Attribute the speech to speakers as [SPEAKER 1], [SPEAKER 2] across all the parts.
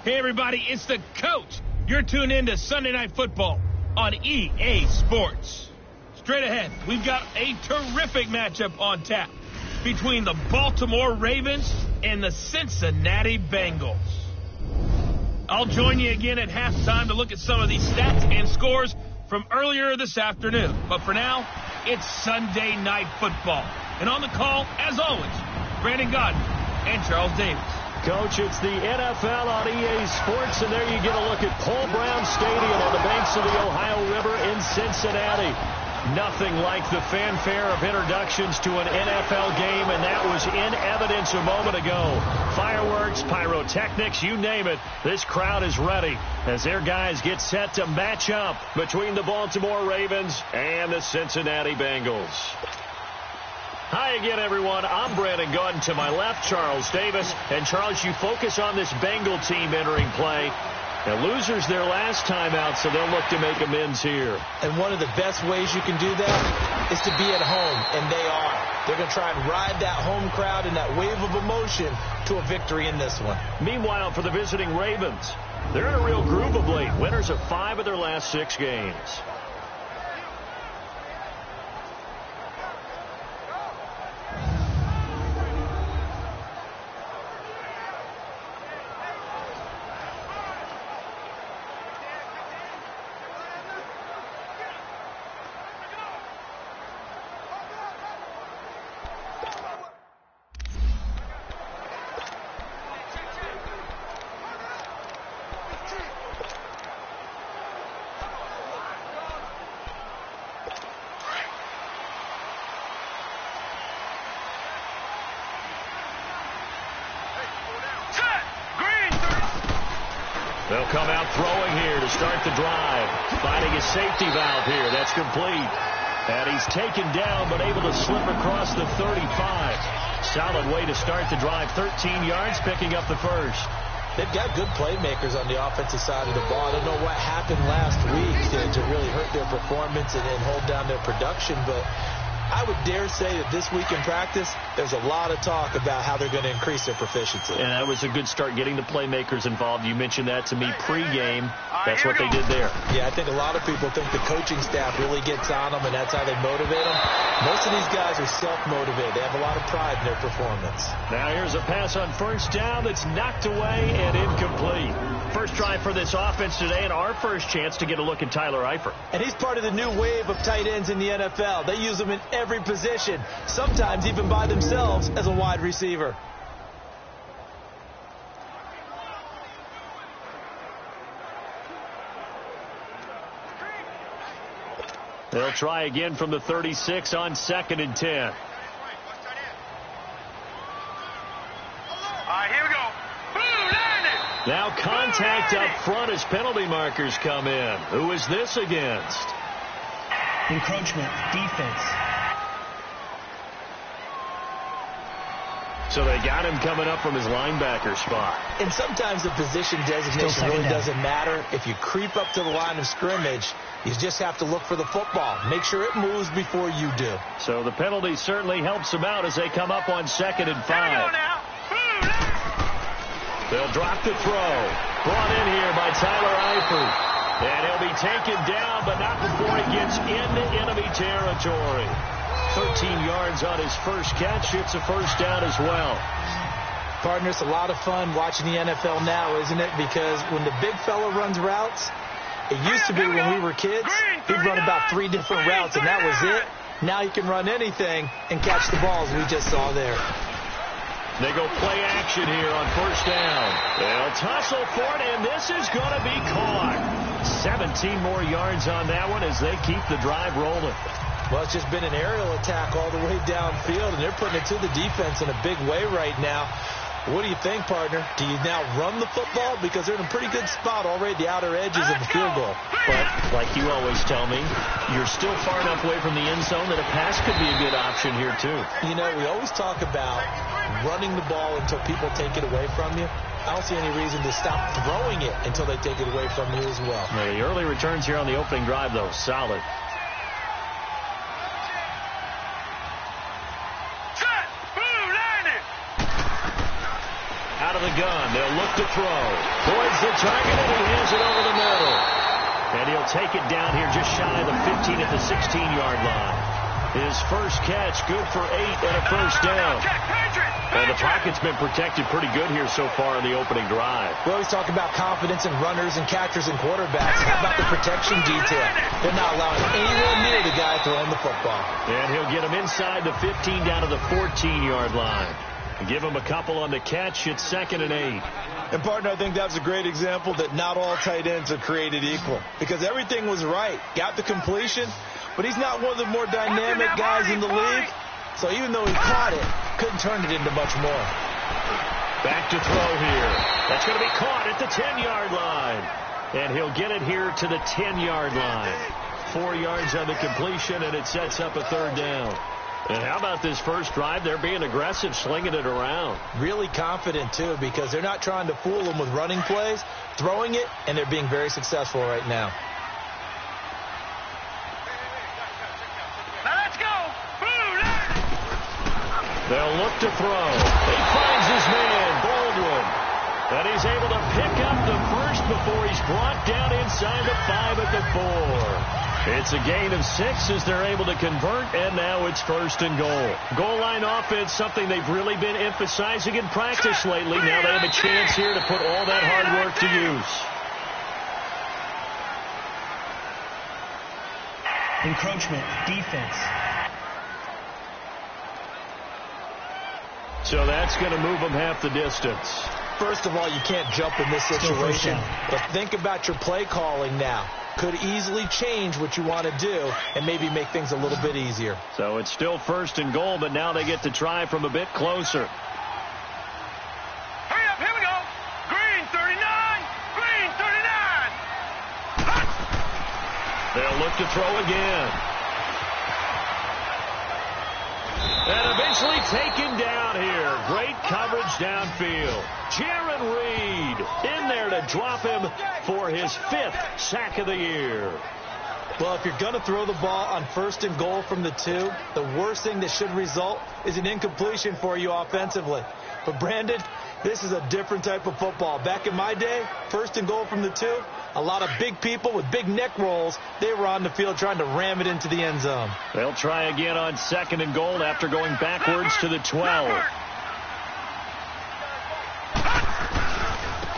[SPEAKER 1] Hey, everybody, it's the coach. You're tuned in to Sunday Night Football on EA Sports. Straight ahead, we've got a terrific matchup on tap between the Baltimore Ravens and the Cincinnati Bengals. I'll join you again at halftime to look at some of these stats and scores from earlier this afternoon. But for now, it's Sunday Night Football. And on the call, as always, Brandon Godden and Charles Davis.
[SPEAKER 2] Coach, it's the NFL on EA Sports, and there you get a look at Paul Brown Stadium on the banks of the Ohio River in Cincinnati. Nothing like the fanfare of introductions to an NFL game, and that was in evidence a moment ago. Fireworks, pyrotechnics, you name it. This crowd is ready as their guys get set to match up between the Baltimore Ravens and the Cincinnati Bengals. Hi again, everyone. I'm Brandon Gunn. To my left, Charles Davis. And, Charles, you focus on this Bengal team entering play. Now, losers their last time out, so they'll look to make amends here.
[SPEAKER 3] And one of the best ways you can do that is to be at home, and they are. They're going to try and ride that home crowd and that wave of emotion to a victory in this one.
[SPEAKER 2] Meanwhile, for the visiting Ravens, they're in a real groove of late. Winners of 5 of their last 6 games. They'll come out throwing here to start the drive. Finding a safety valve here. That's complete. And he's taken down but able to slip across the 35. Solid way to start the drive. 13 yards, picking up the first.
[SPEAKER 3] They've got good playmakers on the offensive side of the ball. I don't know what happened last week to really hurt their performance and hold down their production, but I would dare say that this week in practice, there's a lot of talk about how they're going to increase their proficiency.
[SPEAKER 2] And that was a good start getting the playmakers involved. You mentioned that to me pregame. That's what they did there.
[SPEAKER 3] Yeah, I think a lot of people think the coaching staff really gets on them, and that's how they motivate them. Most of these guys are self-motivated. They have a lot of pride in their performance.
[SPEAKER 2] Now here's a pass on first down that's knocked away and incomplete. First drive for this offense today, and our first chance to get a look at Tyler Eifert.
[SPEAKER 3] And he's part of the new wave of tight ends in the NFL. They use them in every position, sometimes even by themselves as a wide receiver.
[SPEAKER 2] They'll try again from the 36 on 2nd and 10.
[SPEAKER 4] All right, here we go. Boom,
[SPEAKER 2] now contact up front as penalty markers come in. Who is this against?
[SPEAKER 5] Encroachment, defense.
[SPEAKER 2] So they got him coming up from his linebacker spot.
[SPEAKER 3] And sometimes the position designation really doesn't matter. If you creep up to the line of scrimmage, you just have to look for the football. Make sure it moves before you do.
[SPEAKER 2] So the penalty certainly helps them out as they come up on 2nd and 5. They'll drop the throw. Brought in here by Tyler Eifert. And he'll be taken down, but not before he gets into enemy territory. 13 yards on his first catch. It's a first down as well.
[SPEAKER 3] Partner, it's a lot of fun watching the NFL now, isn't it? Because when the big fella runs routes, it used to be when we were kids, he'd run about 3 different routes, and that was it. Now he can run anything and catch the balls we just saw there.
[SPEAKER 2] They go play action here on first down. They'll tussle for it, and this is going to be caught. 17 more yards on that one as they keep the drive rolling.
[SPEAKER 3] Well, it's just been an aerial attack all the way downfield, and they're putting it to the defense in a big way right now. What do you think, partner? Do you now run the football? Because they're in a pretty good spot already at the outer edges of the field goal.
[SPEAKER 2] But, like you always tell me, you're still far enough away from the end zone that a pass could be a good option here, too.
[SPEAKER 3] You know, we always talk about running the ball until people take it away from you. I don't see any reason to stop throwing it until they take it away from you as well.
[SPEAKER 2] The early returns here on the opening drive, though, solid. out of the gun. They'll look to throw. Towards the target, and he hands it over the middle. And he'll take it down here just shy of the 15 at the 16-yard line. His first catch, good for 8 and a first down. And the pocket's been protected pretty good here so far in the opening drive.
[SPEAKER 3] We always talk about confidence in runners and catchers and quarterbacks. How about the protection detail? They're not allowing anyone near the guy throwing the football.
[SPEAKER 2] And he'll get him inside the 15 down to the 14-yard line. Give him a couple on the catch. It's 2nd and 8.
[SPEAKER 6] And, partner, I think that's a great example that not all tight ends are created equal. Because everything was right. Got the completion, but he's not one of the more dynamic guys in the league. So even though he caught it, couldn't turn it into much more.
[SPEAKER 2] Back to throw here. That's going to be caught at the 10-yard line. And he'll get it here to the 10-yard line. 4 yards on the completion, and it sets up a 3rd down. And how about this first drive? They're being aggressive, slinging it around.
[SPEAKER 3] Really confident, too, because they're not trying to fool them with running plays, throwing it, and they're being very successful right now.
[SPEAKER 4] Now let's go.
[SPEAKER 2] They'll look to throw. He finds his man, Baldwin. And he's able to pick up the first before he's brought down inside the 5 at the 4. It's a gain of 6 as they're able to convert, and now it's 1st and goal. Goal line offense, something they've really been emphasizing in practice lately. Now they have a chance here to put all that hard work to use.
[SPEAKER 5] Encroachment, defense.
[SPEAKER 2] So that's going to move them half the distance.
[SPEAKER 3] First of all, you can't jump in this situation, but think about your play calling now. Could easily change what you want to do and maybe make things a little bit easier.
[SPEAKER 2] So it's still 1st and goal, but now they get to try from a bit closer.
[SPEAKER 4] Hurry up, here we go. Green 39, green 39.
[SPEAKER 2] They'll look to throw again. And eventually taken down here. Great coverage downfield. Jaron Reed in there to drop him for his 5th sack of the year.
[SPEAKER 3] Well, if you're going to throw the ball on 1st and goal from the 2, the worst thing that should result is an incompletion for you offensively. But, Brandon, this is a different type of football. Back in my day, 1st and goal from the 2, a lot of big people with big neck rolls, they were on the field trying to ram it into the end zone.
[SPEAKER 2] They'll try again on 2nd and goal after going backwards to the 12.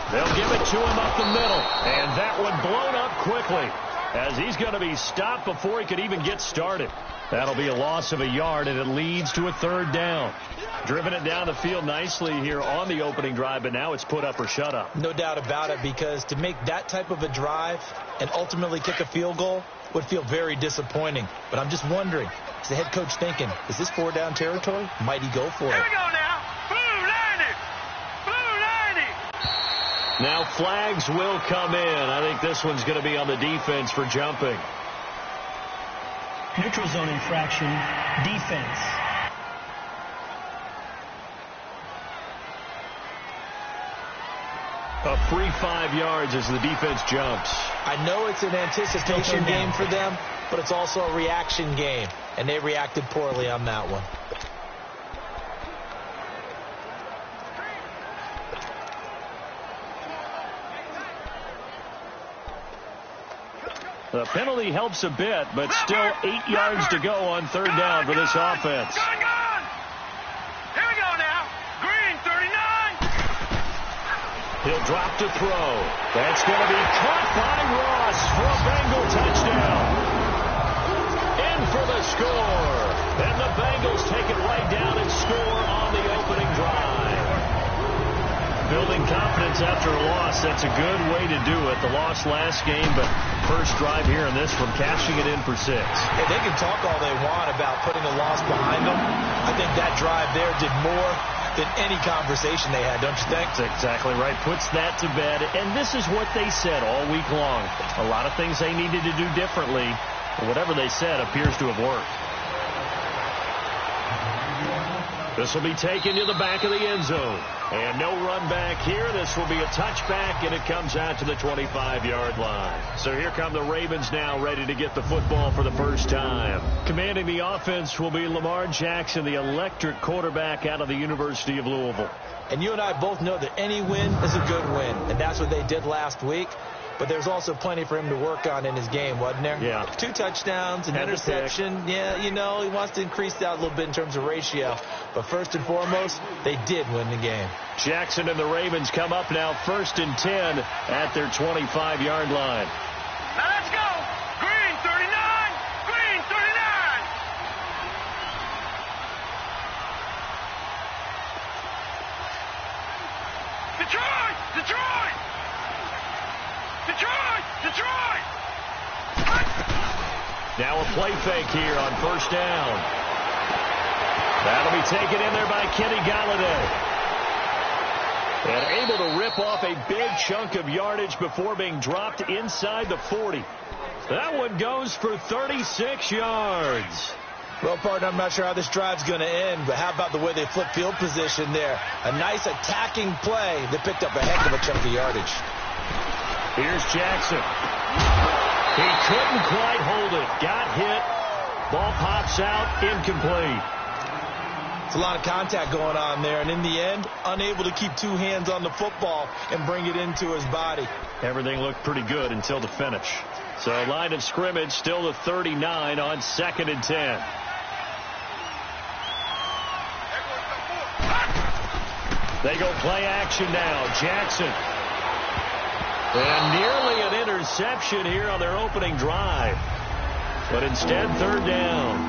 [SPEAKER 2] They'll give it to him up the middle, and that one blown up quickly as he's going to be stopped before he could even get started. That'll be a loss of a yard, and it leads to a 3rd down. Driven it down the field nicely here on the opening drive, but now it's put up or shut up.
[SPEAKER 3] No doubt about it, because to make that type of a drive and ultimately kick a field goal would feel very disappointing. But I'm just wondering, is the head coach thinking, is this 4-down territory? Might he go for it?
[SPEAKER 4] Here we go now. Blue 90. Blue 90.
[SPEAKER 2] Now flags will come in. I think this one's going to be on the defense for jumping.
[SPEAKER 5] Neutral zone infraction, defense.
[SPEAKER 2] A free 5 yards as the defense jumps.
[SPEAKER 3] I know it's an anticipation game for them, but it's also a reaction game, and they reacted poorly on that one.
[SPEAKER 2] The penalty helps a bit, but still 8 yards to go on 3rd down for this offense.
[SPEAKER 4] Gone. Here we go now. Green 39.
[SPEAKER 2] He'll drop to throw. That's going to be caught by Ross for a Bengal touchdown. In for the score. And the Bengals take it right down and score on the opening drive. Building confidence after a loss, that's a good way to do it. The loss last game, but first drive here in this from cashing it in for 6.
[SPEAKER 3] Hey, they can talk all they want about putting a loss behind them. I think that drive there did more than any conversation they had, don't you think?
[SPEAKER 2] That's exactly right. Puts that to bed. And this is what they said all week long. A lot of things they needed to do differently. But whatever they said appears to have worked. This will be taken to the back of the end zone. And no run back here. This will be a touchback, and it comes out to the 25-yard line. So here come the Ravens now, ready to get the football for the first time. Commanding the offense will be Lamar Jackson, the electric quarterback out of the University of Louisville.
[SPEAKER 3] And you and I both know that any win is a good win, and that's what they did last week. But there's also plenty for him to work on in his game, wasn't there?
[SPEAKER 2] Yeah.
[SPEAKER 3] 2 touchdowns, an interception. Yeah, you know, he wants to increase that a little bit in terms of ratio. But first and foremost, they did win the game.
[SPEAKER 2] Jackson and the Ravens come up now 1st and 10 at their 25-yard line.
[SPEAKER 4] Now let's go. Green 39. Green 39. Detroit. Detroit. Detroit! Detroit!
[SPEAKER 2] Now a play fake here on 1st down. That'll be taken in there by Kenny Galladay. And able to rip off a big chunk of yardage before being dropped inside the 40. That one goes for 36 yards.
[SPEAKER 6] Well, partner, I'm not sure how this drive's going to end, but how about the way they flip field position there? A nice attacking play that picked up a heck of a chunk of yardage.
[SPEAKER 2] Here's Jackson. He couldn't quite hold it. Got hit. Ball pops out. Incomplete.
[SPEAKER 6] It's a lot of contact going on there, and in the end, unable to keep 2 hands on the football and bring it into his body.
[SPEAKER 2] Everything looked pretty good until the finish. So line of scrimmage still the 39 on 2nd and 10. They go play action now. Jackson. And nearly an interception here on their opening drive. But instead, 3rd down.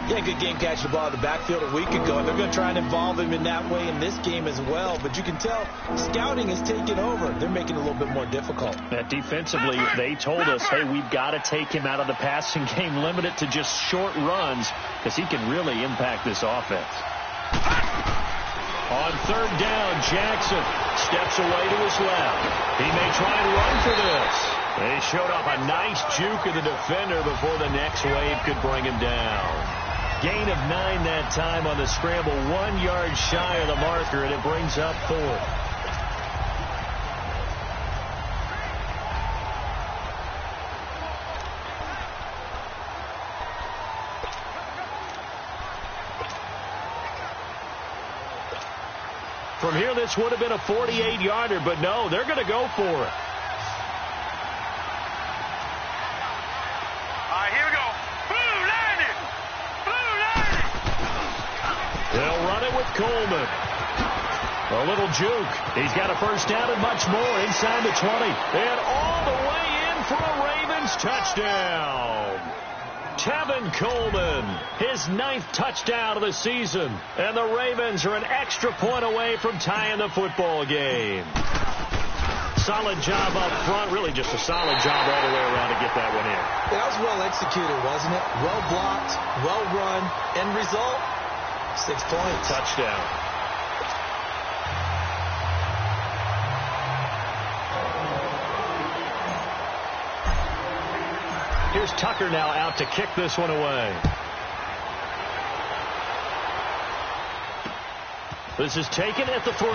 [SPEAKER 6] Yeah, good game catching the ball in the backfield a week ago, and they're going to try and involve him in that way in this game as well. But you can tell scouting has taken over. They're making it a little bit more difficult.
[SPEAKER 2] Defensively, they told us, hey, we've got to take him out of the passing game, limit it to just short runs, because he can really impact this offense. On 3rd down, Jackson steps away to his left. He may try and run for this. They showed off a nice juke of the defender before the next wave could bring him down. Gain of 9 that time on the scramble, 1 yard shy of the marker, and it brings up 4th. From here, this would have been a 48-yarder, but no, they're going to go for it.
[SPEAKER 4] All right, here we go. Blue landing. Blue landing.
[SPEAKER 2] They'll run it with Coleman. A little juke. He's got a 1st down and much more inside the 20. And all the way in for a Ravens touchdown. Tevin Coleman, his 9th touchdown of the season. And the Ravens are an extra point away from tying the football game. Solid job up front. Really just a solid job all the way around to get that one in.
[SPEAKER 3] That was well executed, wasn't it? Well blocked, well run. End result, 6 points.
[SPEAKER 2] Touchdown. Here's Tucker now out to kick this one away. This is taken at the 3.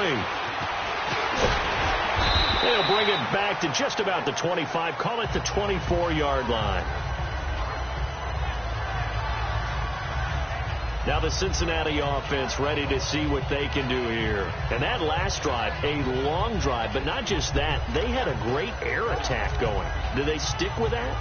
[SPEAKER 2] They'll bring it back to just about the 25. Call it the 24-yard line. Now the Cincinnati offense ready to see what they can do here. And that last drive, a long drive, but not just that. They had a great air attack going. Do they stick with that?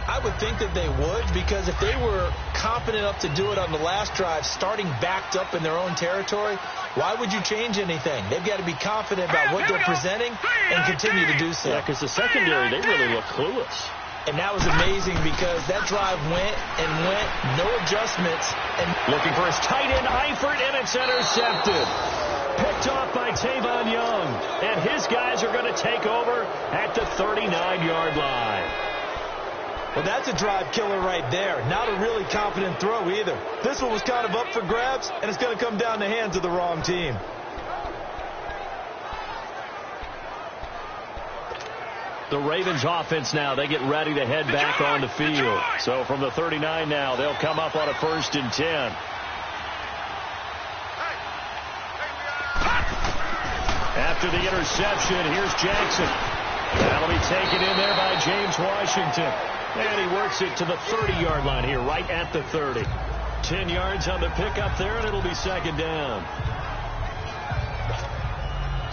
[SPEAKER 3] I would think that they would, because if they were confident enough to do it on the last drive, starting backed up in their own territory, why would you change anything? They've got to be confident about what they're presenting and continue to do so.
[SPEAKER 2] Yeah, because the secondary, they really look clueless.
[SPEAKER 3] And that was amazing because that drive went and went, no adjustments. And
[SPEAKER 2] looking for his tight end, Eifert, and it's intercepted. Picked off by Tavon Young. And his guys are going to take over at the 39-yard line.
[SPEAKER 6] Well, that's a drive killer right there. Not a really confident throw either. This one was kind of up for grabs, and it's going to come down the hands of the wrong team.
[SPEAKER 2] The Ravens offense now, they get ready to head back on the field. So from the 39 now, they'll come up on a 1st and 10. After the interception, here's Jackson. That'll be taken in there by James Washington. And he works it to the 30-yard line here, right at the 30. 10 yards on the pickup there, and it'll be second down.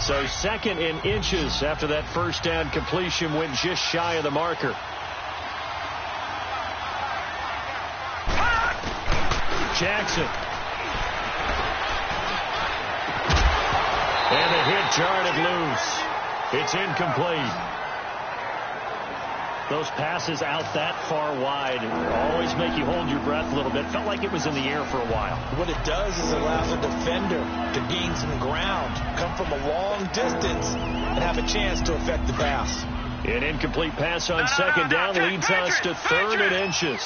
[SPEAKER 2] So second in inches after that first down completion went just shy of the marker. Jackson. And the hit jarred it loose. It's incomplete. Those passes out that far wide always make you hold your breath a little bit. Felt like it was in the air for a while.
[SPEAKER 6] What it does is allows a defender to gain some ground, come from a long distance, and have a chance to affect the pass.
[SPEAKER 2] An incomplete pass on second down leads us to third and inches.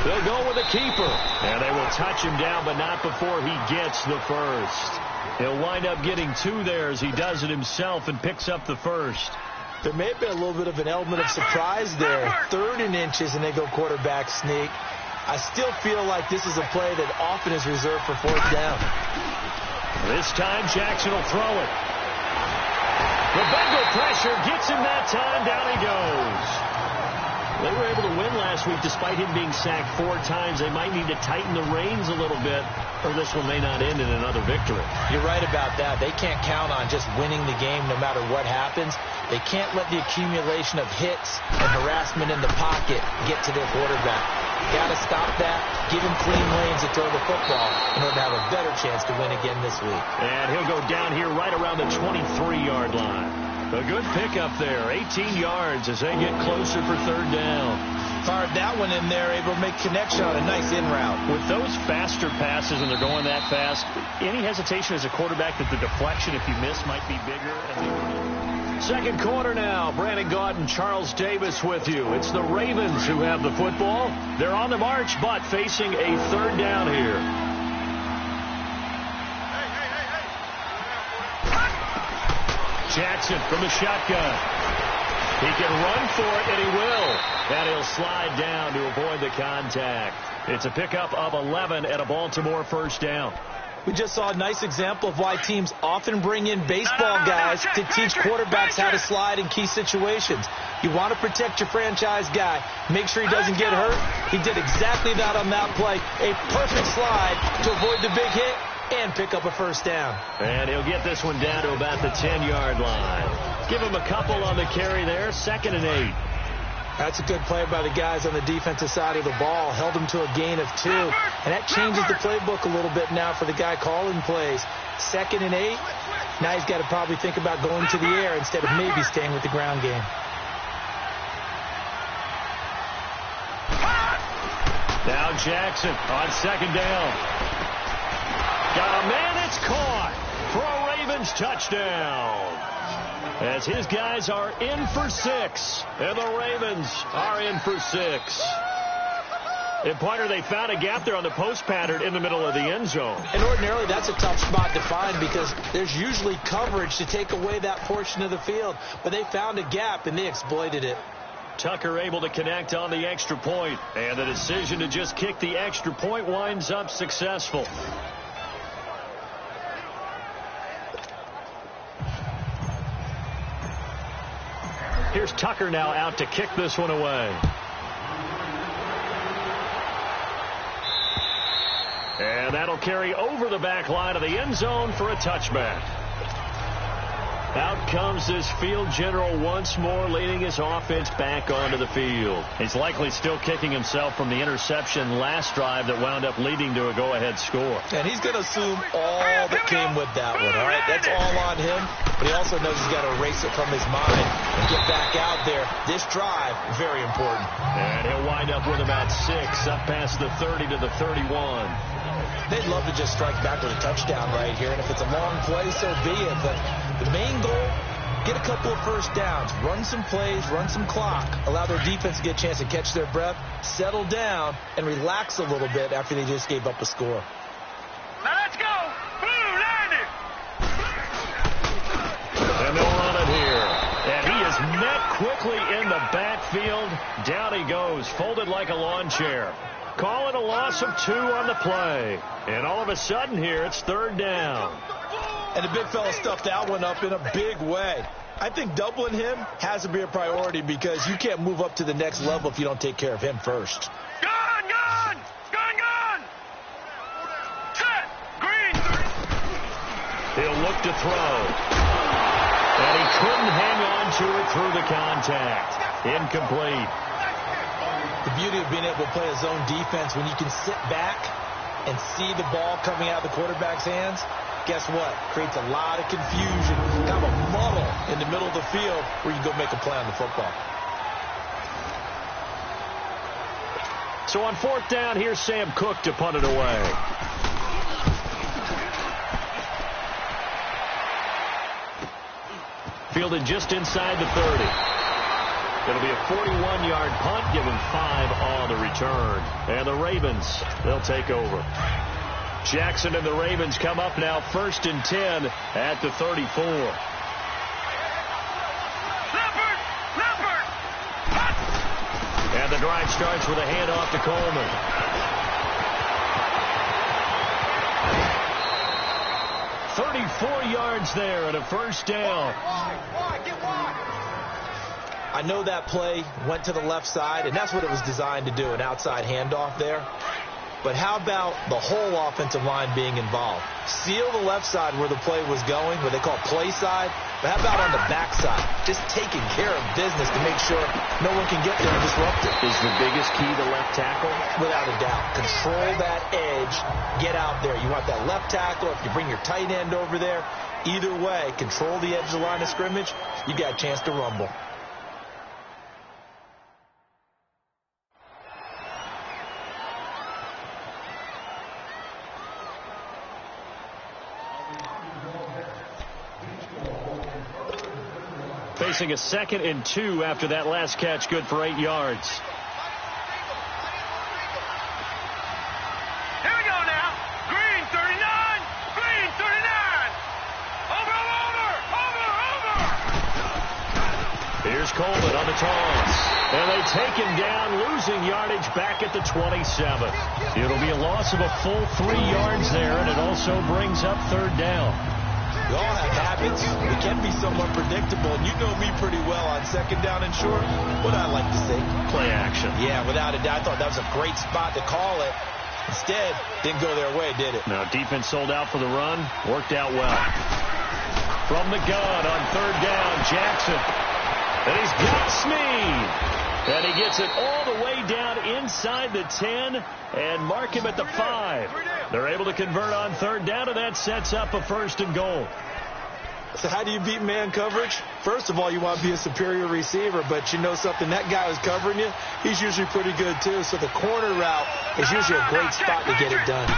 [SPEAKER 2] They'll go with a keeper. And they will touch him down, but not before he gets the first. He'll wind up getting two there as he does it himself and picks up the first.
[SPEAKER 3] There may have been a little bit of an element of surprise there. Third and inches, and they go quarterback sneak. I still feel like this is a play that often is reserved for fourth down.
[SPEAKER 2] This time, Jackson will throw it. The Bengal pressure gets him that time. Down he goes. They were able to win last week despite him being sacked 4 times. They might need to tighten the reins a little bit, or this one may not end in another victory.
[SPEAKER 3] You're right about that. They can't count on just winning the game no matter what happens. They can't let the accumulation of hits and harassment in the pocket get to their quarterback. Got to stop that, give him clean lanes to throw the football in order to have a better chance to win again this week.
[SPEAKER 2] And he'll go down here right around the 23-yard line. A good pickup there, 18 yards as they get closer for third down.
[SPEAKER 3] Fired that one in there, able to make connection on a nice in route.
[SPEAKER 2] With those faster passes and they're going that fast, any hesitation as a quarterback that the deflection, if you miss, might be bigger? Second quarter now. Brandon Gaudin, Charles Davis with you. It's the Ravens who have the football. They're on the march, but facing a third down here. Jackson from the shotgun. He can run for it, and he will. And he'll slide down to avoid the contact. It's a pickup of 11 and a Baltimore first down.
[SPEAKER 3] We just saw a nice example of why teams often bring in baseball guys to teach quarterbacks how to slide in key situations. You want to protect your franchise guy. Make sure he doesn't get hurt. He did exactly that on that play. A perfect slide to avoid the big hit and pick up a first down.
[SPEAKER 2] And he'll get this one down to about the 10-yard line. Give him a couple on the carry there. 2nd and 8.
[SPEAKER 3] That's a good play by the guys on the defensive side of the ball. Held them to a gain of 2. And that changes the playbook a little bit now for the guy calling plays. 2nd and 8. Now he's got to probably think about going to the air instead of maybe staying with the ground game.
[SPEAKER 2] Now Jackson on second down. Got a man, it's caught for a Ravens touchdown. As his guys are in for 6, and the Ravens are in for 6. And Pointer, they found a gap there on the post pattern in the middle of the end zone.
[SPEAKER 3] And ordinarily that's a tough spot to find because there's usually coverage to take away that portion of the field. But they found a gap and they exploited it.
[SPEAKER 2] Tucker able to connect on the extra point. And the decision to just kick the extra point winds up successful. Here's Tucker now out to kick this one away. And that'll carry over the back line of the end zone for a touchback. Out comes this field general once more, leading his offense back onto the field. He's likely still kicking himself from the interception last drive that wound up leading to a go-ahead score.
[SPEAKER 3] And he's going to assume all that came with that one, all right? That's all on him, but he also knows he's got to erase it from his mind and get back out there. This drive, very important.
[SPEAKER 2] And he'll wind up with about 6, up past the 30 to the 31.
[SPEAKER 3] They'd love to just strike back with a touchdown right here, and if it's a long play, so be it. But the main goal, get a couple of first downs, run some plays, run some clock, allow their defense to get a chance to catch their breath, settle down, and relax a little bit after they just gave up a score.
[SPEAKER 4] Now let's go. Blue 90.
[SPEAKER 2] And they'll run it here. And he is met quickly in the backfield. Down he goes, folded like a lawn chair. Call it a loss of 2 on the play. And all of of a sudden here, it's third down.
[SPEAKER 6] And the big fella stuffed that one up in a big way. I think doubling him has to be a priority because you can't move up to the next level if you don't take care of him first.
[SPEAKER 4] Gun, gun! Gun, gun! Set! Green!
[SPEAKER 2] He'll look to throw. And he couldn't hang on to it through the contact. Incomplete.
[SPEAKER 6] The beauty of being able to play a zone defense when you can sit back and see the ball coming out of the quarterback's hands, guess what? Creates a lot of confusion, kind of a muddle in the middle of the field where you go make a play on the football.
[SPEAKER 2] So on fourth down, here's Sam Cook to punt it away. Fielded just inside the 30. It'll be a 41-yard punt, giving 5 on the return. And the Ravens, they'll take over. Jackson and the Ravens come up now 1st and 10 at the 34.
[SPEAKER 4] Leopard! Leopard!
[SPEAKER 2] And the drive starts with a handoff to Coleman. Yards there and a first down.
[SPEAKER 6] I know that play went to the left side, and that's what it was designed to do, an outside handoff there. But how about the whole offensive line being involved? Seal the left side where the play was going, what they call play side. But how about on the back side? Just taking care of business to make sure no one can get there and disrupt it.
[SPEAKER 2] Is the biggest key the left tackle?
[SPEAKER 6] Without a doubt. Control that edge. Get out there. You want that left tackle. If you bring your tight end over there, either way, control the edge of the line of scrimmage. You got a chance to rumble.
[SPEAKER 2] Facing a 2nd and 2 after that last catch, good for 8 yards.
[SPEAKER 4] Here we go now. Green 39. Green 39. Over.
[SPEAKER 2] Here's Coleman on the toss. And they take him down, losing yardage back at the 27. It'll be a loss of a full 3 yards there, and it also brings up third down.
[SPEAKER 6] We all have habits. We can be somewhat predictable. And you know me pretty well on 2nd down and short. What I like to see?
[SPEAKER 2] Play action.
[SPEAKER 6] Yeah, without a doubt. I thought that was a great spot to call it. Instead, didn't go their way, did it?
[SPEAKER 2] Now, defense sold out for the run. Worked out well. From the gun on 3rd down, Jackson. And he's got Smead. And he gets it all the way down inside the 10 and mark him at the 5. They're able to convert on 3rd down, and that sets up a 1st and goal.
[SPEAKER 6] So how do you beat man coverage? First of all, you want to be a superior receiver, but you know something, that guy who's covering you, he's usually pretty good too. So the corner route is usually a great spot to get it done.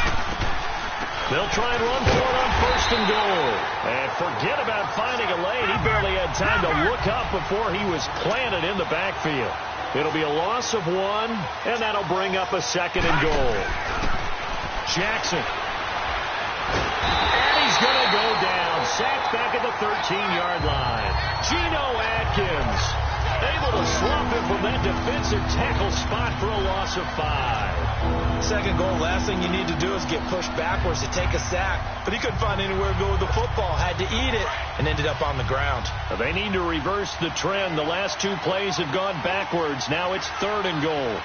[SPEAKER 2] They'll try and run for it on 1st and goal. And forget about finding a lane. He barely had time to look up before he was planted in the backfield. It'll be a loss of 1, and that'll bring up a 2nd and goal. Jackson. And he's going to go down. Sacked back at the 13-yard line. Geno Atkins able to swamp him from that defensive tackle spot for a loss of 5.
[SPEAKER 6] 2nd goal, last thing you need to do is get pushed backwards to take a sack. But he couldn't find anywhere to go with the football. Had to eat it and ended up on the ground.
[SPEAKER 2] They need to reverse the trend. The last 2 plays have gone backwards. Now it's 3rd and goal.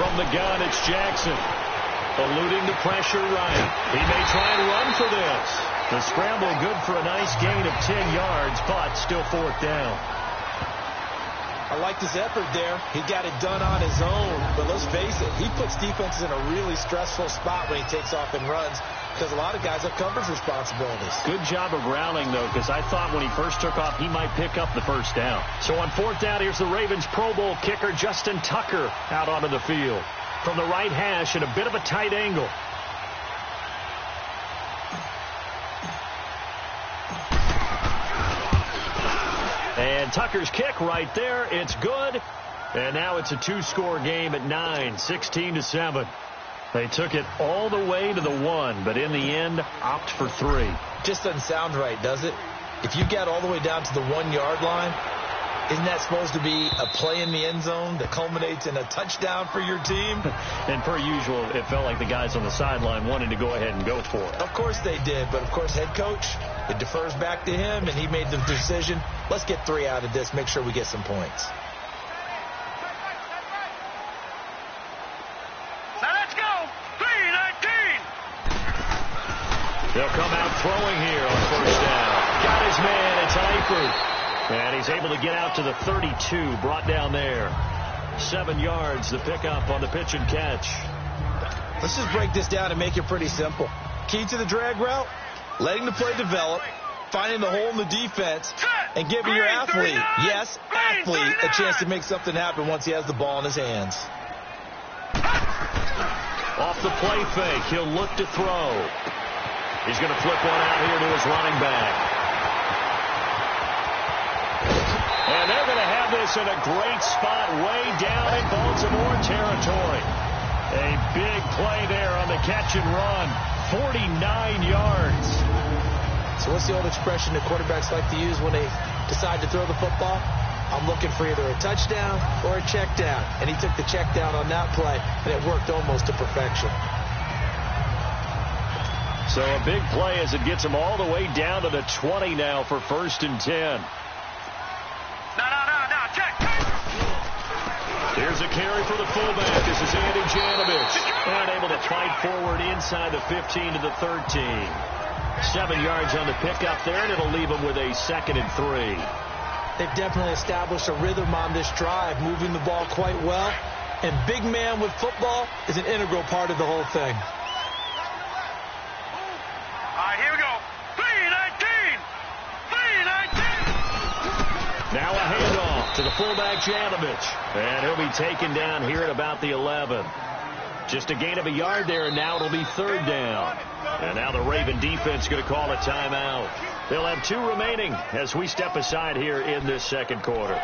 [SPEAKER 2] From the gun, it's Jackson. Eluding the pressure right. He may try and run for this. The scramble good for a nice gain of 10 yards, but still 4th down.
[SPEAKER 6] I liked his effort there. He got it done on his own. But let's face it, he puts defenses in a really stressful spot when he takes off and runs because a lot of guys have coverage responsibilities.
[SPEAKER 2] Good job of rallying, though, because I thought when he first took off, he might pick up the 1st down. So on 4th down, here's the Ravens Pro Bowl kicker, Justin Tucker, out onto the field. From the right hash at a bit of a tight angle. And Tucker's kick right there. It's good. And now it's a 2-score game at 9, 16-7. They took it all the way to the 1, but in the end, opt for 3.
[SPEAKER 6] Just doesn't sound right, does it? If you get all the way down to the 1-yard line,
[SPEAKER 3] Isn't that supposed to be a play in the end zone that culminates in a touchdown for your team?
[SPEAKER 2] And per usual, it felt like the guys on the sideline wanted to go ahead and go for it.
[SPEAKER 3] Of course they did, but of course head coach, it defers back to him, and he made the decision. Let's get 3 out of this, make sure we get some points.
[SPEAKER 4] Now let's go. 3-19.
[SPEAKER 2] They'll come out throwing here on first down. Got his man. It's Eifert. And he's able to get out to the 32, brought down there. 7 yards, the pickup on the pitch and catch.
[SPEAKER 6] Let's just break this down and make it pretty simple. Key to the drag route, letting the play develop, finding the hole in the defense, and giving your athlete, yes, athlete, a chance to make something happen once he has the ball in his hands.
[SPEAKER 2] Off the play fake, he'll look to throw. He's going to flip one out here to his running back. And they're going to have this in a great spot way down in Baltimore territory. A big play there on the catch and run. 49 yards.
[SPEAKER 3] So what's the old expression that quarterbacks like to use when they decide to throw the football? I'm looking for either a touchdown or a check down. And he took the check down on that play, and it worked almost to perfection.
[SPEAKER 2] So a big play as it gets him all the way down to the 20 now for 1st and 10.
[SPEAKER 4] No, check.
[SPEAKER 2] Here's a carry for the fullback. This is Andy Janovich. And able to fight forward inside the 15 to the 13. 7 yards on the pickup there, and it'll leave him with a 2nd and 3.
[SPEAKER 3] They've definitely established a rhythm on this drive, moving the ball quite well. And big man with football is an integral part of the whole thing.
[SPEAKER 4] All right, here we go. 3-19. 3-19.
[SPEAKER 2] Now a handoff to the fullback, Janovich. And he'll be taken down here at about the 11. Just a gain of a yard there, and now it'll be 3rd down. And now the Raven defense going to call a timeout. They'll have 2 remaining as we step aside here in this 2nd quarter.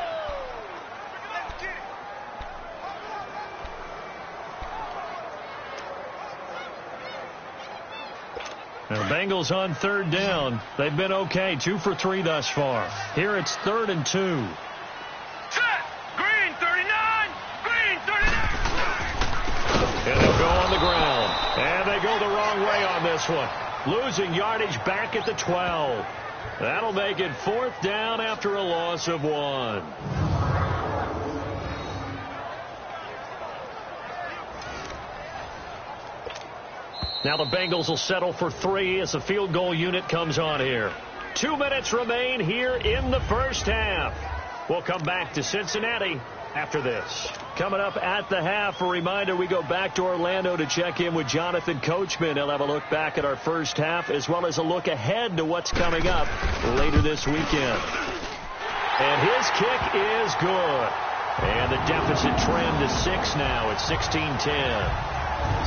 [SPEAKER 2] Now, Bengals on 3rd down. They've been okay, 2 for 3 thus far. Here it's 3rd and 2.
[SPEAKER 4] Set. Green 39. Green 39.
[SPEAKER 2] And they'll go on the ground. And they go the wrong way on this one. Losing yardage back at the 12. That'll make it 4th down after a loss of 1. Now the Bengals will settle for 3 as the field goal unit comes on here. 2 minutes remain here in the first half. We'll come back to Cincinnati after this. Coming up at the half, a reminder, we go back to Orlando to check in with Jonathan Coachman. He'll have a look back at our first half as well as a look ahead to what's coming up later this weekend. And his kick is good. And the deficit trend to 6 now at 16-10.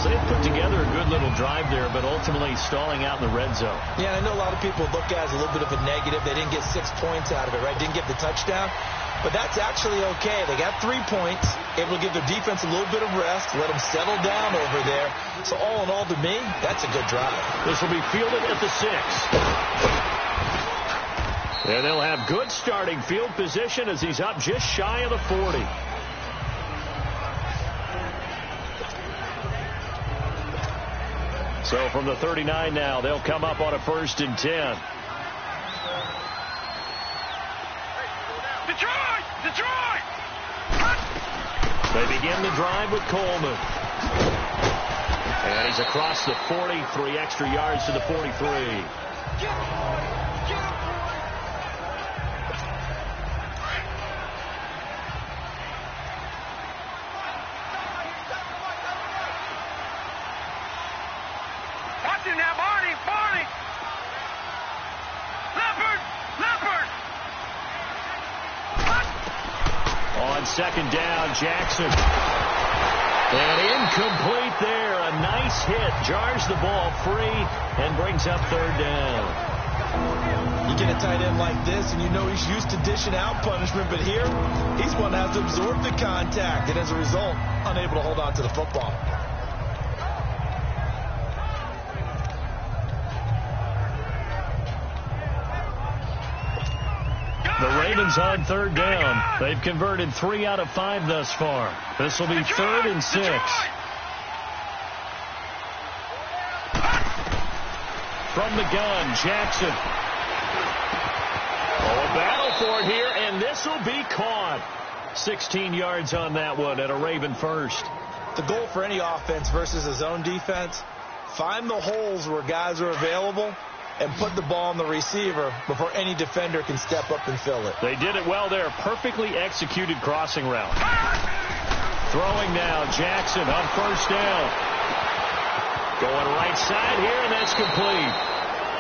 [SPEAKER 2] So they've put together a good little drive there, but ultimately stalling out in the red zone.
[SPEAKER 3] Yeah, I know a lot of people look at it as a little bit of a negative. They didn't get 6 points out of it, right? Didn't get the touchdown. But that's actually okay. They got 3 points, able to give their defense a little bit of rest, let them settle down over there. So all in all, to me, that's a good drive.
[SPEAKER 2] This will be fielded at the 6. And they'll have good starting field position as he's up just shy of the 40. So from the 39 now, they'll come up on a 1st and 10.
[SPEAKER 4] Detroit!
[SPEAKER 2] They begin the drive with Coleman. And he's across the 40, 3 extra yards to the 43. On 2nd down, Jackson. And incomplete there. A nice hit. Jars the ball free and brings up 3rd down.
[SPEAKER 6] You get a tight end like this, and you know he's used to dishing out punishment, but here, he's one that has to absorb the contact, and as a result, unable to hold on to the football.
[SPEAKER 2] The Ravens on third down. They've converted 3 out of 5 thus far. This will be 3rd and 6. From the gun, Jackson. Oh, a battle for it here, and this will be caught. 16 yards on that one at a Raven first.
[SPEAKER 6] The goal for any offense versus a zone defense, find the holes where guys are available and put the ball on the receiver before any defender can step up and fill it.
[SPEAKER 2] They did it well there. Perfectly executed crossing route. Throwing now, Jackson on first down. Going right side here, and that's complete.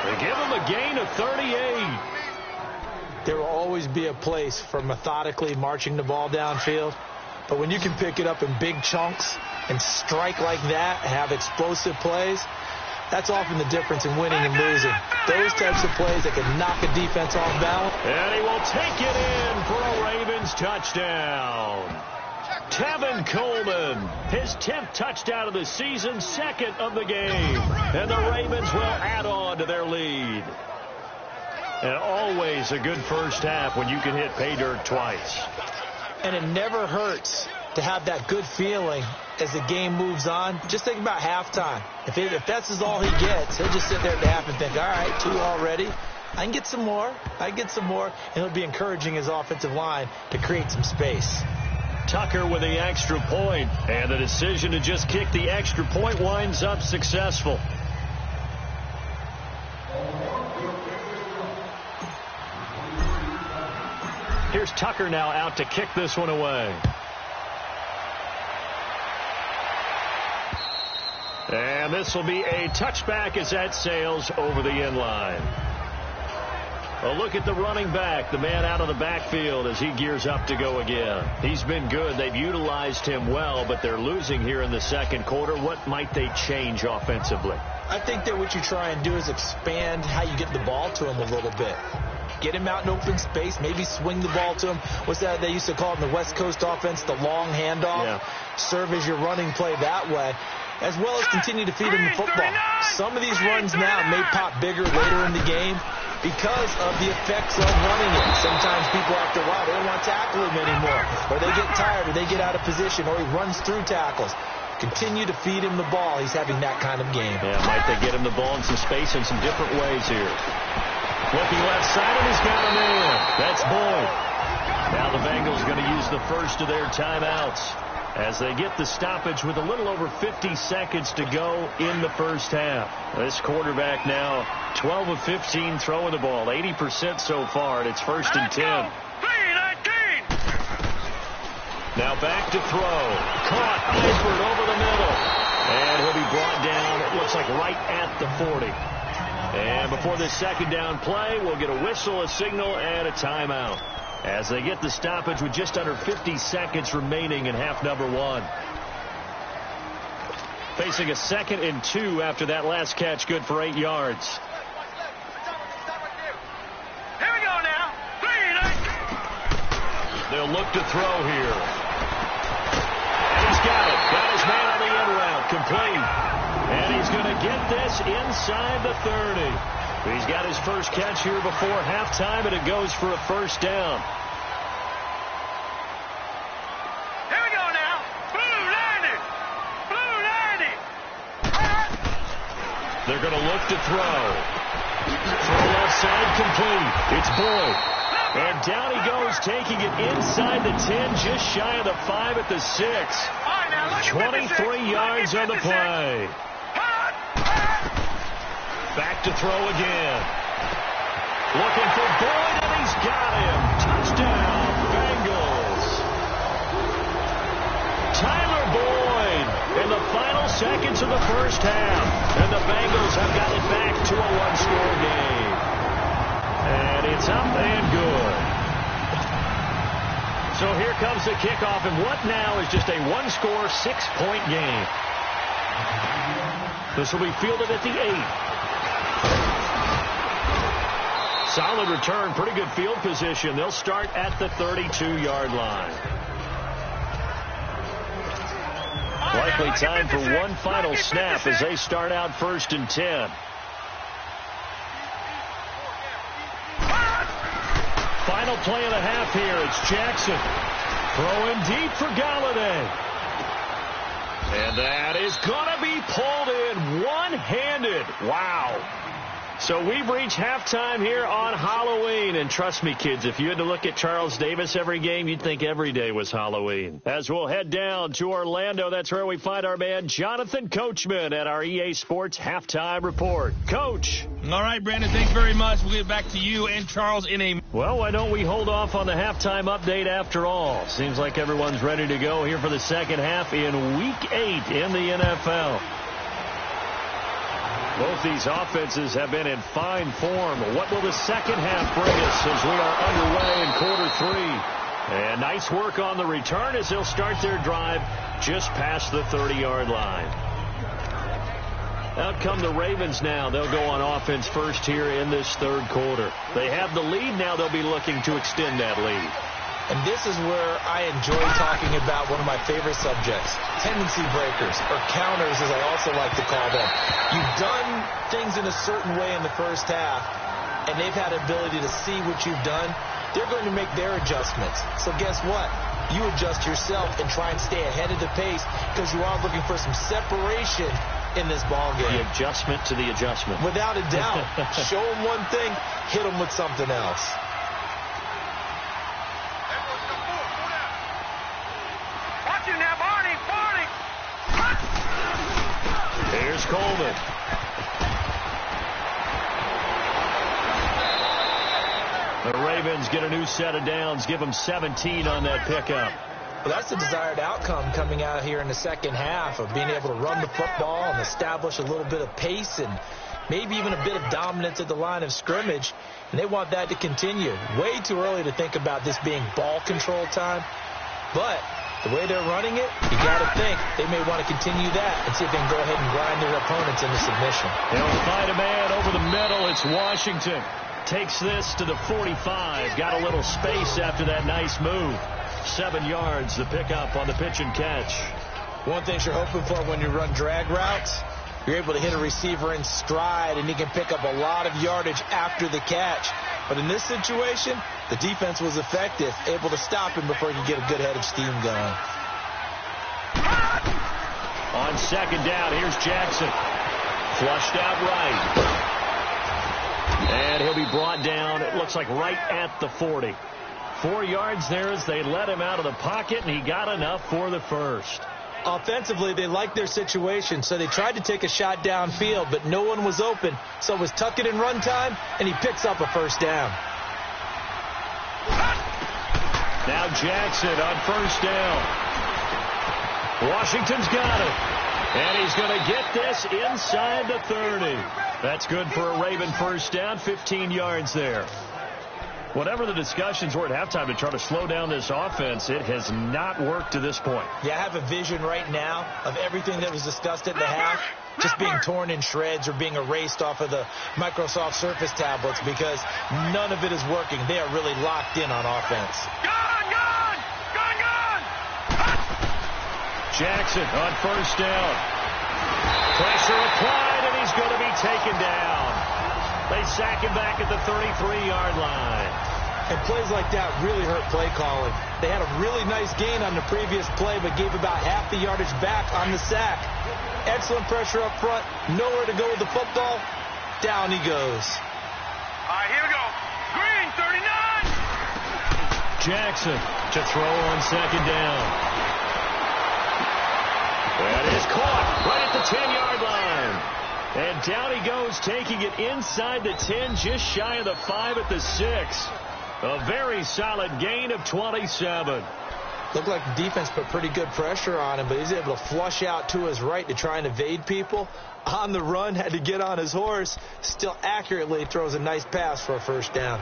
[SPEAKER 2] They give him a gain of 38.
[SPEAKER 3] There will always be a place for methodically marching the ball downfield. But when you can pick it up in big chunks and strike like that, have explosive plays, that's often the difference in winning and losing. Those types of plays that can knock a defense off balance.
[SPEAKER 2] And he will take it in for a Ravens touchdown. Tevin Coleman, his 10th touchdown of the season, 2nd of the game. And the Ravens will add on to their lead. And always a good first half when you can hit pay dirt twice.
[SPEAKER 3] And it never hurts to have that good feeling as the game moves on. Just think about halftime. If that's all he gets, he'll just sit there at the half and think, all right, 2 already. I can get some more. I can get some more. And he'll be encouraging his offensive line to create some space.
[SPEAKER 2] Tucker with the extra point. And the decision to just kick the extra point winds up successful. Here's Tucker now out to kick this one away. And this will be a touchback as that sails over the end line. A look at the running back, the man out of the backfield as he gears up to go again. He's been good. They've utilized him well, but they're losing here in the second quarter. What might they change offensively?
[SPEAKER 3] I think that what you try and do is expand how you get the ball to him a little bit. Get him out in open space, maybe swing the ball to him. What's that they used to call it in the West Coast offense, the long handoff? Yeah. Serve as your running play that way, as well as continue to feed him the football. Some of these runs now may pop bigger later in the game because of the effects of running it. Sometimes people after a while, they don't want to tackle him anymore, or they get tired, or they get out of position, or he runs through tackles. Continue to feed him the ball. He's having that kind of game.
[SPEAKER 2] Yeah, might they get him the ball in some space in some different ways here. Looking left side, and he's got him in. That's Boyd. Now the Bengals going to use the first of their timeouts as they get the stoppage with a little over 50 seconds to go in the first half. This quarterback now 12 of 15 throwing the ball, 80% so far, and it's 1st and 10. Now back to throw. Caught Eifert over the middle. And he'll be brought down, it looks like right at the 40. And before this second down play, we'll get a whistle, a signal, and a timeout as they get the stoppage with just under 50 seconds remaining in half number 1. Facing a 2nd and 2 after that last catch, good for 8 yards.
[SPEAKER 4] Here we go now.
[SPEAKER 2] They'll look to throw here. And he's got it. Got his man on the end route. Complete. And he's going to get this inside the 30. He's got his first catch here before halftime, and it goes for a first down.
[SPEAKER 4] Here we go now. Blue 90. Blue 90.
[SPEAKER 2] They're going to look to throw. Throw left side complete. It's Boyd. And down he goes, taking it inside the 10, just shy of the 5 at the 6. 23 yards on the play. Back to throw again. Looking for Boyd, and he's got him. Touchdown, Bengals. Tyler Boyd in the final seconds of the first half. And the Bengals have got it back to a 1-score game. And it's up and good. So here comes the kickoff, and what now is just a 1-score, 6-point game. This will be fielded at the 8. Solid return, pretty good field position. They'll start at the 32-yard line. Likely time for one final snap as they start out 1st and 10. final play of the half here. It's Jackson throwing deep for Galladay. And that is going to be pulled in one-handed. Wow. So we've reached halftime here on Halloween. And trust me, kids, if you had to look at Charles Davis every game, you'd think every day was Halloween. As we'll head down to Orlando, that's where we find our man Jonathan Coachman at our EA Sports Halftime Report. Coach.
[SPEAKER 1] All right, Brandon, thanks very much. We'll get back to you and Charles in a...
[SPEAKER 2] Well, why don't we hold off on the halftime update after all? Seems like everyone's ready to go here for the second half in Week 8 in the NFL. Both these offenses have been in fine form. What will the second half bring us as we are underway in quarter 3? And nice work on the return as they'll start their drive just past the 30-yard line. Out come the Ravens now. They'll go on offense first here in this third quarter. They have the lead. Now they'll be looking to extend that lead.
[SPEAKER 3] And this is where I enjoy talking about one of my favorite subjects, tendency breakers, or counters as I also like to call them. You've done things in a certain way in the first half, and they've had the ability to see what you've done. They're going to make their adjustments. So guess what? You adjust yourself and try and stay ahead of the pace because you are looking for some separation in this ball game.
[SPEAKER 2] The adjustment to the adjustment.
[SPEAKER 3] Without a doubt. Show them one thing, hit them with something else.
[SPEAKER 2] Here's Coleman. The Ravens get a new set of downs, give them 17 on that pickup.
[SPEAKER 3] Well, that's the desired outcome coming out here in the second half of being able to run the football and establish a little bit of pace and maybe even a bit of dominance at the line of scrimmage. And they want that to continue. Way too early to think about this being ball control time. But the way they're running it, you got to think they may want to continue that and see if they can go ahead and grind their opponents into submission.
[SPEAKER 2] They'll find a man over the middle. It's Washington. Takes this to the 45. Got a little space after that nice move. 7 yards, the pickup on the pitch and catch.
[SPEAKER 3] One thing you're hoping for when you run drag routes, you're able to hit a receiver in stride, and he can pick up a lot of yardage after the catch. But in this situation, the defense was effective, able to stop him before he could get a good head of steam going.
[SPEAKER 2] On second down, here's Jackson. Flushed out right. And he'll be brought down, it looks like right at the 40. 4 yards there as they let him out of the pocket, and he got enough for the first.
[SPEAKER 3] Offensively, they liked their situation, so they tried to take a shot downfield, but no one was open. So it was tuck it in run time, and he picks up a first down.
[SPEAKER 2] Now Jackson on first down. Washington's got it. And he's going to get this inside the 30. That's good for a Raven first down, 15 yards there. Whatever the discussions were at halftime to try to slow down this offense, it has not worked to this point.
[SPEAKER 3] Yeah, I have a vision right now of everything that was discussed at the half just being torn in shreds or being erased off of the Microsoft Surface tablets because none of it is working. They are really locked in on offense.
[SPEAKER 2] Jackson on first down. Pressure applied, and he's going to be taken down. They sack him back at the 33-yard line.
[SPEAKER 3] And plays like that really hurt play calling. They had a really nice gain on the previous play, but gave about half the yardage back on the sack. Excellent pressure up front. Nowhere to go with the football. Down he goes.
[SPEAKER 4] All right, here we go. Green, 39.
[SPEAKER 2] Jackson to throw on second down. That is caught right at the 10-yard line. And down he goes, taking it inside the 10, just shy of the 5 at the 6. A very solid gain of 27.
[SPEAKER 3] Looked like the defense put pretty good pressure on him, but he's able to flush out to his right to try and evade people. On the run, had to get on his horse. Still accurately throws a nice pass for a first down.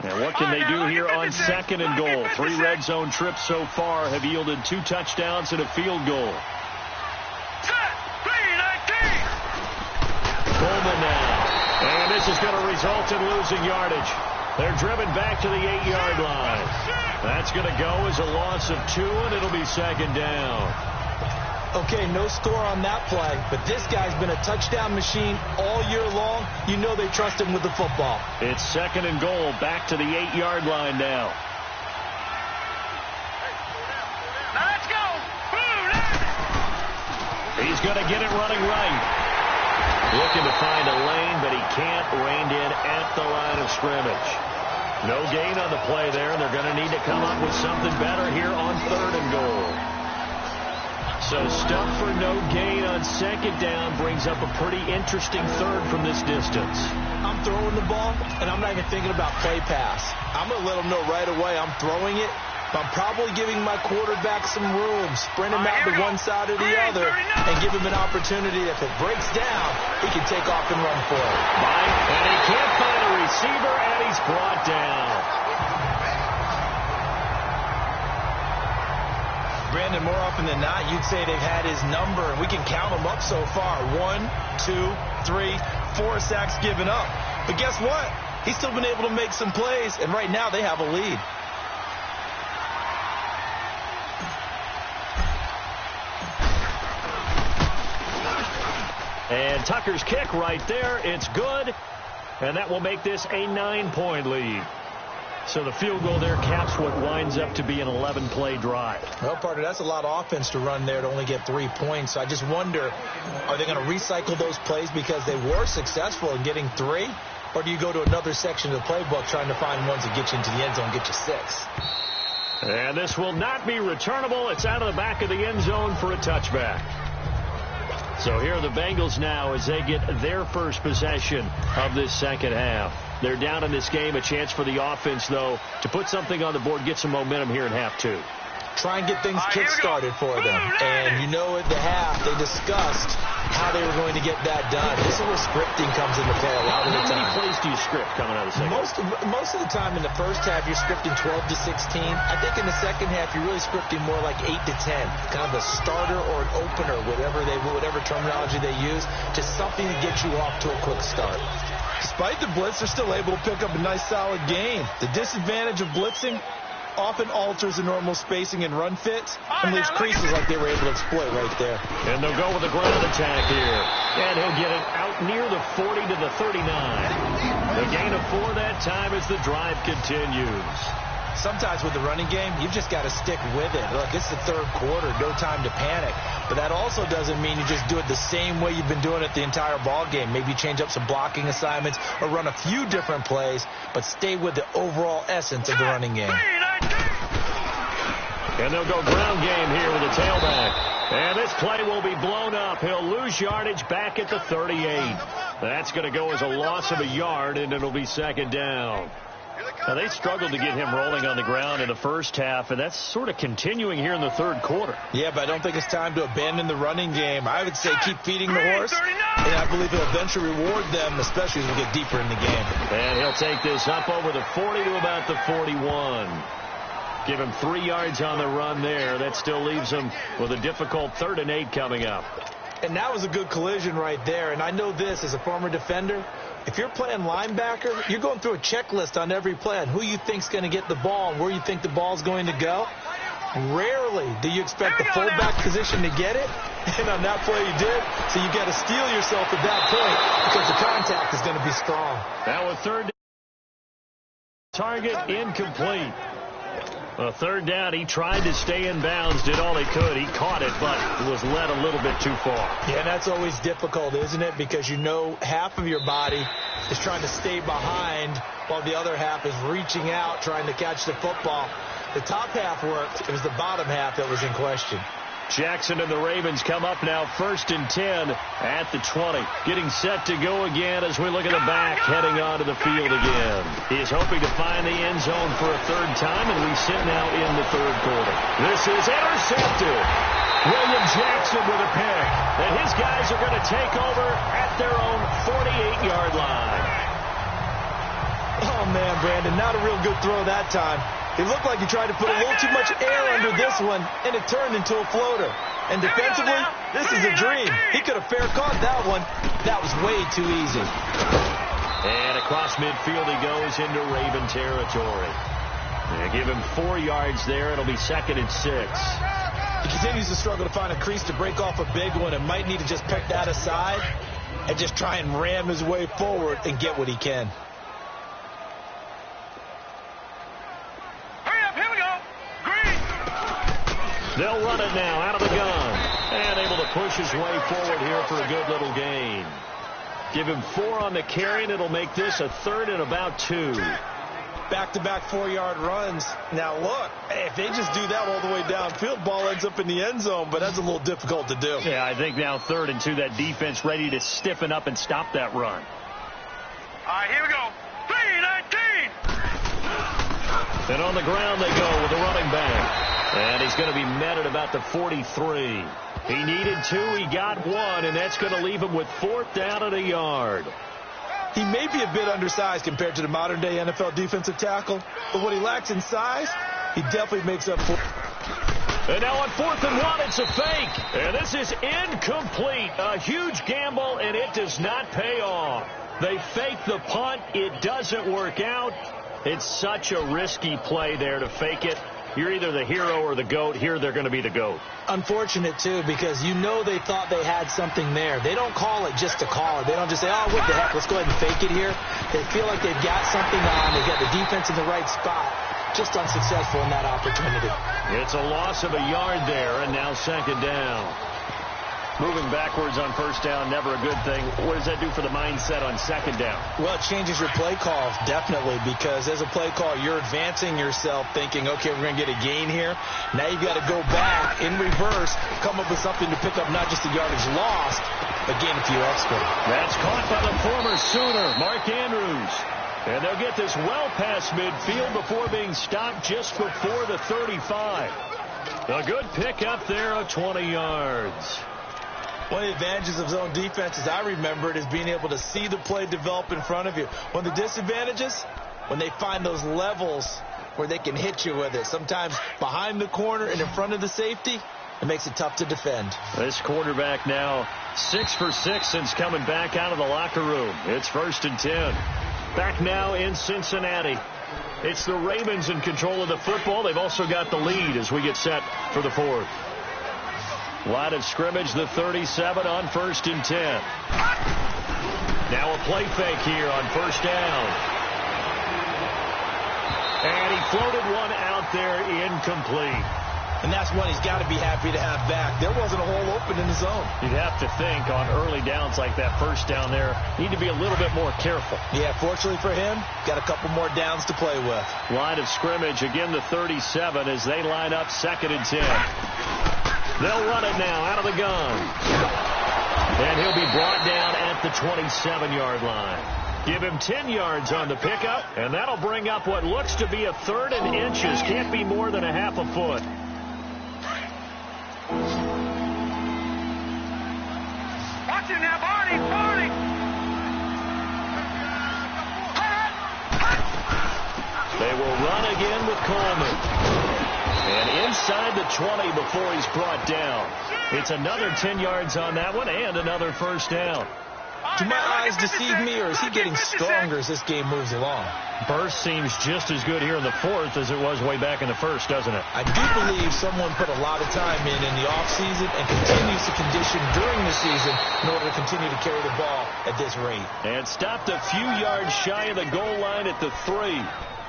[SPEAKER 2] And what can they do here on second and goal? 3 red zone trips so far have yielded 2 touchdowns and a field goal. Coleman now. And this is going to result in losing yardage. They're driven back to the 8-yard line. That's going to go as a loss of 2, and it'll be second down.
[SPEAKER 3] Okay, no score on that play, but this guy's been a touchdown machine all year long. You know they trust him with the football.
[SPEAKER 2] It's 2nd and goal, back to the 8-yard line now.
[SPEAKER 4] Let's go.
[SPEAKER 2] He's going to get it running right. Looking to find a lane, but he can't. Reined in at the line of scrimmage. No gain on the play there, and they're going to need to come up with something better here on 3rd and goal. So stuff for no gain on 2nd down brings up a pretty interesting 3rd from this distance.
[SPEAKER 3] I'm throwing the ball, and I'm not even thinking about play pass.
[SPEAKER 6] I'm going to let him know right away I'm throwing it. But I'm probably giving my quarterback some room, sprint him out to one side or the other, and give him an opportunity. If it breaks down, he can take off and run for it.
[SPEAKER 2] And he can't find a receiver, and he's brought down.
[SPEAKER 6] Brandon, more often than not, you'd say they've had his number, and we can count them up so far. 1, 2, 3, 4 sacks given up. But guess what? He's still been able to make some plays, and right now they have a lead.
[SPEAKER 2] And Tucker's kick right there. It's good. And that will make this a 9-point lead. So the field goal there caps what winds up to be an 11-play drive.
[SPEAKER 6] Well, partner, that's a lot of offense to run there to only get 3 points. So I just wonder, are they going to recycle those plays because they were successful in getting 3? Or do you go to another section of the playbook trying to find ones that get you into the end zone, get you 6?
[SPEAKER 2] And this will not be returnable. It's out of the back of the end zone for a touchback. So here are the Bengals now as they get their first possession of this 2nd half. They're down in this game. A chance for the offense, though, to put something on the board, get some momentum here in half 2.
[SPEAKER 6] Try and get things kick-started for them. And you know at the half they discussed how they were going to get that done. This is where scripting comes into play a lot of the time.
[SPEAKER 2] How many plays do you script coming out of the second?
[SPEAKER 6] Most of the time in the first half you're scripting 12 to 16. I think in the second half you're really scripting more like 8 to 10. Kind of a starter or an opener, whatever terminology they use, just something to get you off to a quick start. Despite the blitz, they're still able to pick up a nice solid gain. The disadvantage of blitzing often alters the normal spacing and run fits and leaves creases like they were able to exploit right there.
[SPEAKER 2] And they'll go with a ground attack here. And he'll get it out near the 40 to the 39. The gain of 4 that time as the drive continues.
[SPEAKER 6] Sometimes with the running game, you've just got to stick with it. Look, it's the 3rd quarter, no time to panic. But that also doesn't mean you just do it the same way you've been doing it the entire ball game. Maybe change up some blocking assignments or run a few different plays, but stay with the overall essence of the running game.
[SPEAKER 2] And they'll go ground game here with a tailback. And this play will be blown up. He'll lose yardage back at the 38. That's going to go as a loss of a yard, and it'll be 2nd down. Now, they struggled to get him rolling on the ground in the first half, and that's sort of continuing here in the 3rd quarter.
[SPEAKER 6] Yeah, but I don't think it's time to abandon the running game. I would say keep feeding the horse, and I believe it'll eventually reward them, especially as we get deeper in the game.
[SPEAKER 2] And he'll take this up over the 40 to about the 41. Give him 3 yards on the run there. That still leaves him with a difficult 3rd and 8 coming up.
[SPEAKER 6] And that was a good collision right there. And I know this as a former defender. If you're playing linebacker, you're going through a checklist on every play on who you think's going to get the ball and where you think the ball's going to go. Rarely do you expect the fullback position to get it. And on that play you did. So you got to steel yourself at that point because the contact is going to be strong.
[SPEAKER 2] That was 3rd target incomplete. A 3rd down, he tried to stay in bounds, did all he could. He caught it, but was led a little bit too far.
[SPEAKER 6] Yeah, that's always difficult, isn't it? Because you know half of your body is trying to stay behind while the other half is reaching out, trying to catch the football. The top half worked. It was the bottom half that was in question.
[SPEAKER 2] Jackson and the Ravens come up now 1st and 10 at the 20. Getting set to go again as we look at the back heading onto the field again. He is hoping to find the end zone for a 3rd time, and we sit now in the 3rd quarter. This is intercepted. William Jackson with a pick. And his guys are going to take over at their own 48-yard line.
[SPEAKER 6] Oh, man, Brandon, not a real good throw that time. It looked like he tried to put a little too much air under this one, and it turned into a floater. And defensively, this is a dream. He could have fair caught that one. That was way too easy.
[SPEAKER 2] And across midfield he goes into Raven territory. They give him 4 yards there. It'll be 2nd and 6.
[SPEAKER 6] He continues to struggle to find a crease to break off a big one and might need to just pick that aside and just try and ram his way forward and get what he can.
[SPEAKER 4] Hurry up, here we go. Green.
[SPEAKER 2] They'll run it now out of the gun. And able to push his way forward here for a good little gain. Give him 4 on the carry, and it'll make this a 3rd and about 2.
[SPEAKER 6] Back-to-back 4-yard runs. Now, look, if they just do that all the way downfield, ball ends up in the end zone, but that's a little difficult to do.
[SPEAKER 2] Yeah, I think now 3rd and 2, that defense ready to stiffen up and stop that run.
[SPEAKER 4] All right, here we go. 3-19.
[SPEAKER 2] And on the ground they go with the running back. And he's going to be met at about the 43. He needed 2, he got 1, and that's going to leave him with 4th down and a yard.
[SPEAKER 6] He may be a bit undersized compared to the modern-day NFL defensive tackle, but what he lacks in size, he definitely makes up for.
[SPEAKER 2] And now on 4th and 1, it's a fake. And this is incomplete. A huge gamble, and it does not pay off. They fake the punt. It doesn't work out. It's such a risky play there to fake it. You're either the hero or the GOAT. Here they're going to be the GOAT.
[SPEAKER 3] Unfortunate, too, because you know they thought they had something there. They don't call it just to call it. They don't just say, oh, what the heck, let's go ahead and fake it here. They feel like they've got something on. They've got the defense in the right spot. Just unsuccessful in that opportunity.
[SPEAKER 2] It's a loss of a yard there, and now 2nd down. Moving backwards on 1st down, never a good thing. What does that do for the mindset on 2nd down?
[SPEAKER 6] Well, it changes your play call, definitely, because as a play call, you're advancing yourself thinking, okay, we're going to get a gain here. Now you've got to go back in reverse, come up with something to pick up not just the yardage lost, but gain a few extra.
[SPEAKER 2] That's caught by the former Sooner, Mark Andrews. And they'll get this well past midfield before being stopped just before the 35. A good pickup there of 20 yards.
[SPEAKER 6] One of the advantages of zone defense, as I remember it, is being able to see the play develop in front of you. One of the disadvantages, when they find those levels where they can hit you with it, sometimes behind the corner and in front of the safety, it makes it tough to defend.
[SPEAKER 2] This quarterback now 6 for 6 since coming back out of the locker room. It's 1st and 10. Back now in Cincinnati. It's the Ravens in control of the football. They've also got the lead as we get set for the 4th. Line of scrimmage, the 37 on 1st and 10. Now a play fake here on 1st down. And he floated one out there incomplete.
[SPEAKER 6] And that's one he's got to be happy to have back. There wasn't a hole open in the zone.
[SPEAKER 2] You'd have to think on early downs like that 1st down there, need to be a little bit more careful.
[SPEAKER 6] Yeah, fortunately for him, got a couple more downs to play with.
[SPEAKER 2] Line of scrimmage, again the 37 as they line up 2nd and 10. They'll run it now out of the gun. And he'll be brought down at the 27-yard line. Give him 10 yards on the pickup, and that'll bring up what looks to be a 3rd and inches. Can't be more than a half a foot.
[SPEAKER 4] Watch it now, Barney.
[SPEAKER 2] They will run again with Coleman. And inside the 20 before he's brought down. It's another 10 yards on that one and another 1st down.
[SPEAKER 6] Do my eyes deceive me, or is he getting stronger as this game moves along?
[SPEAKER 2] Burst seems just as good here in the 4th as it was way back in the 1st, doesn't it?
[SPEAKER 6] I do believe someone put a lot of time in the offseason and continues to condition during the season in order to continue to carry the ball at this rate.
[SPEAKER 2] And stopped a few yards shy of the goal line at the 3.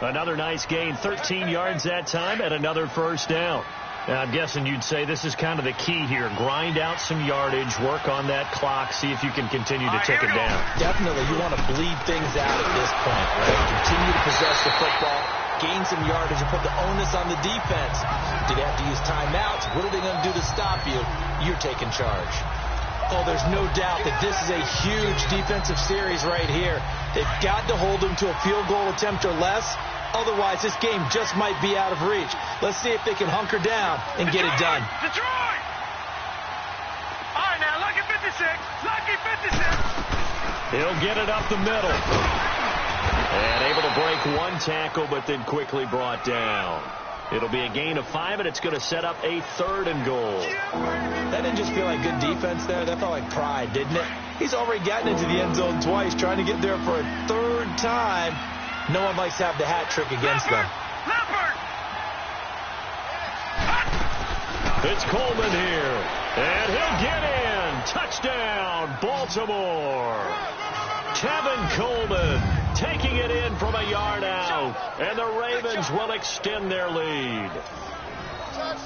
[SPEAKER 2] Another nice gain, 13 yards that time, and another 1st down. Now, I'm guessing you'd say this is kind of the key here. Grind out some yardage, work on that clock, see if you can continue to tick it down.
[SPEAKER 6] Definitely. You want to bleed things out at this point, right? Continue to possess the football, gain some yardage, and put the onus on the defense. Do they have to use timeouts? What are they going to do to stop you? You're taking charge. Oh, there's no doubt that this is a huge defensive series right here. They've got to hold them to a field goal attempt or less. Otherwise, this game just might be out of reach. Let's see if they can hunker down and get it done.
[SPEAKER 4] Detroit! All right, now, lucky 56. Lucky 56.
[SPEAKER 2] He'll get it up the middle. And able to break one tackle, but then quickly brought down. It'll be a gain of 5, and it's going to set up a 3rd and goal.
[SPEAKER 6] That didn't just feel like good defense there. That felt like pride, didn't it? He's already gotten into the end zone twice, trying to get there for a 3rd time. No one likes to have the hat trick against them.
[SPEAKER 2] It's Coleman here. And he'll get in. Touchdown, Baltimore. Tevin Coleman taking it in from a yard out. And the Ravens will extend their lead.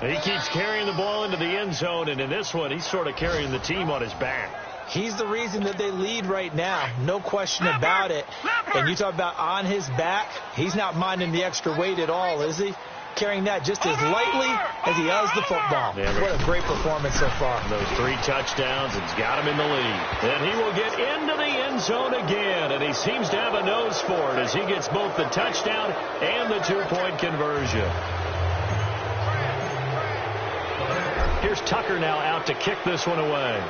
[SPEAKER 2] He keeps carrying the ball into the end zone, and in this one, he's sort of carrying the team on his back.
[SPEAKER 3] He's the reason that they lead right now. No question about it. And you talk about on his back, he's not minding the extra weight at all, is he? Carrying that just as lightly as he does the football.
[SPEAKER 2] Yeah,
[SPEAKER 3] what a great performance so far.
[SPEAKER 2] Those 3 touchdowns, it's got him in the lead. And he will get into the end zone again, and he seems to have a nose for it as he gets both the touchdown and the 2-point conversion. Here's Tucker now out to kick this one away.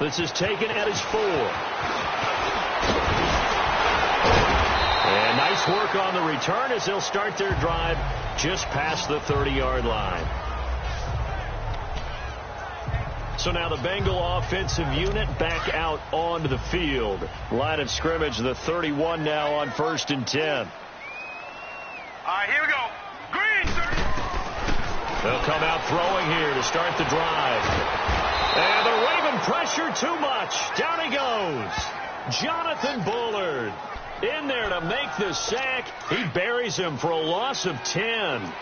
[SPEAKER 2] This is taken at his 4. And nice work on the return as they'll start their drive just past the 30-yard line. So now the Bengal offensive unit back out onto the field. Line of scrimmage, the 31 now on 1st and 10.
[SPEAKER 4] All right, here we go. Green, sir.
[SPEAKER 2] They'll come out throwing here to start the drive. And the Raven pressure too much. Down he goes. Jonathan Bullard in there to make the sack. He buries him for a loss of 10.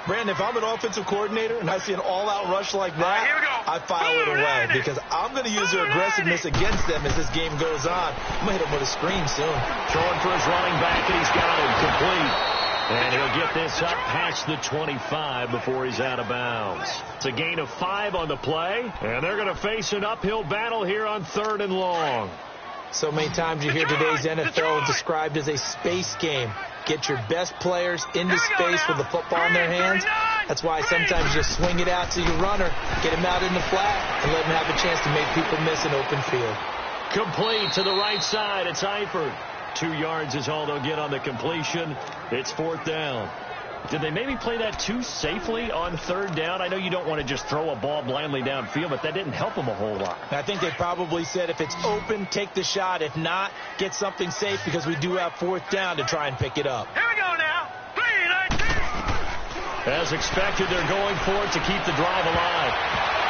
[SPEAKER 6] Brandon, if I'm an offensive coordinator and I see an all-out rush like that,
[SPEAKER 4] here we go.
[SPEAKER 6] I file it away because I'm going to use their aggressiveness against them as this game goes on. I'm going to hit him with a screen soon.
[SPEAKER 2] Throwing for his running back, and he's got him complete. And he'll get this up past the 25 before he's out of bounds. It's a gain of 5 on the play, and they're going to face an uphill battle here on 3rd and long.
[SPEAKER 3] So many times you hear today's NFL described as a space game. Get your best players into space with the football in their hands. That's why sometimes you swing it out to your runner, get him out in the flat, and let him have a chance to make people miss an open field.
[SPEAKER 2] Complete to the right side. It's Eifert. 2 yards is all they'll get on the completion. It's 4th down. Did they maybe play that too safely on 3rd down? I know you don't want to just throw a ball blindly downfield, but that didn't help them a whole lot.
[SPEAKER 3] I think they probably said if it's open, take the shot. If not, get something safe because we do have 4th down to try and pick it up.
[SPEAKER 4] Here we go now. 3-19.
[SPEAKER 2] As expected, they're going for it to keep the drive alive.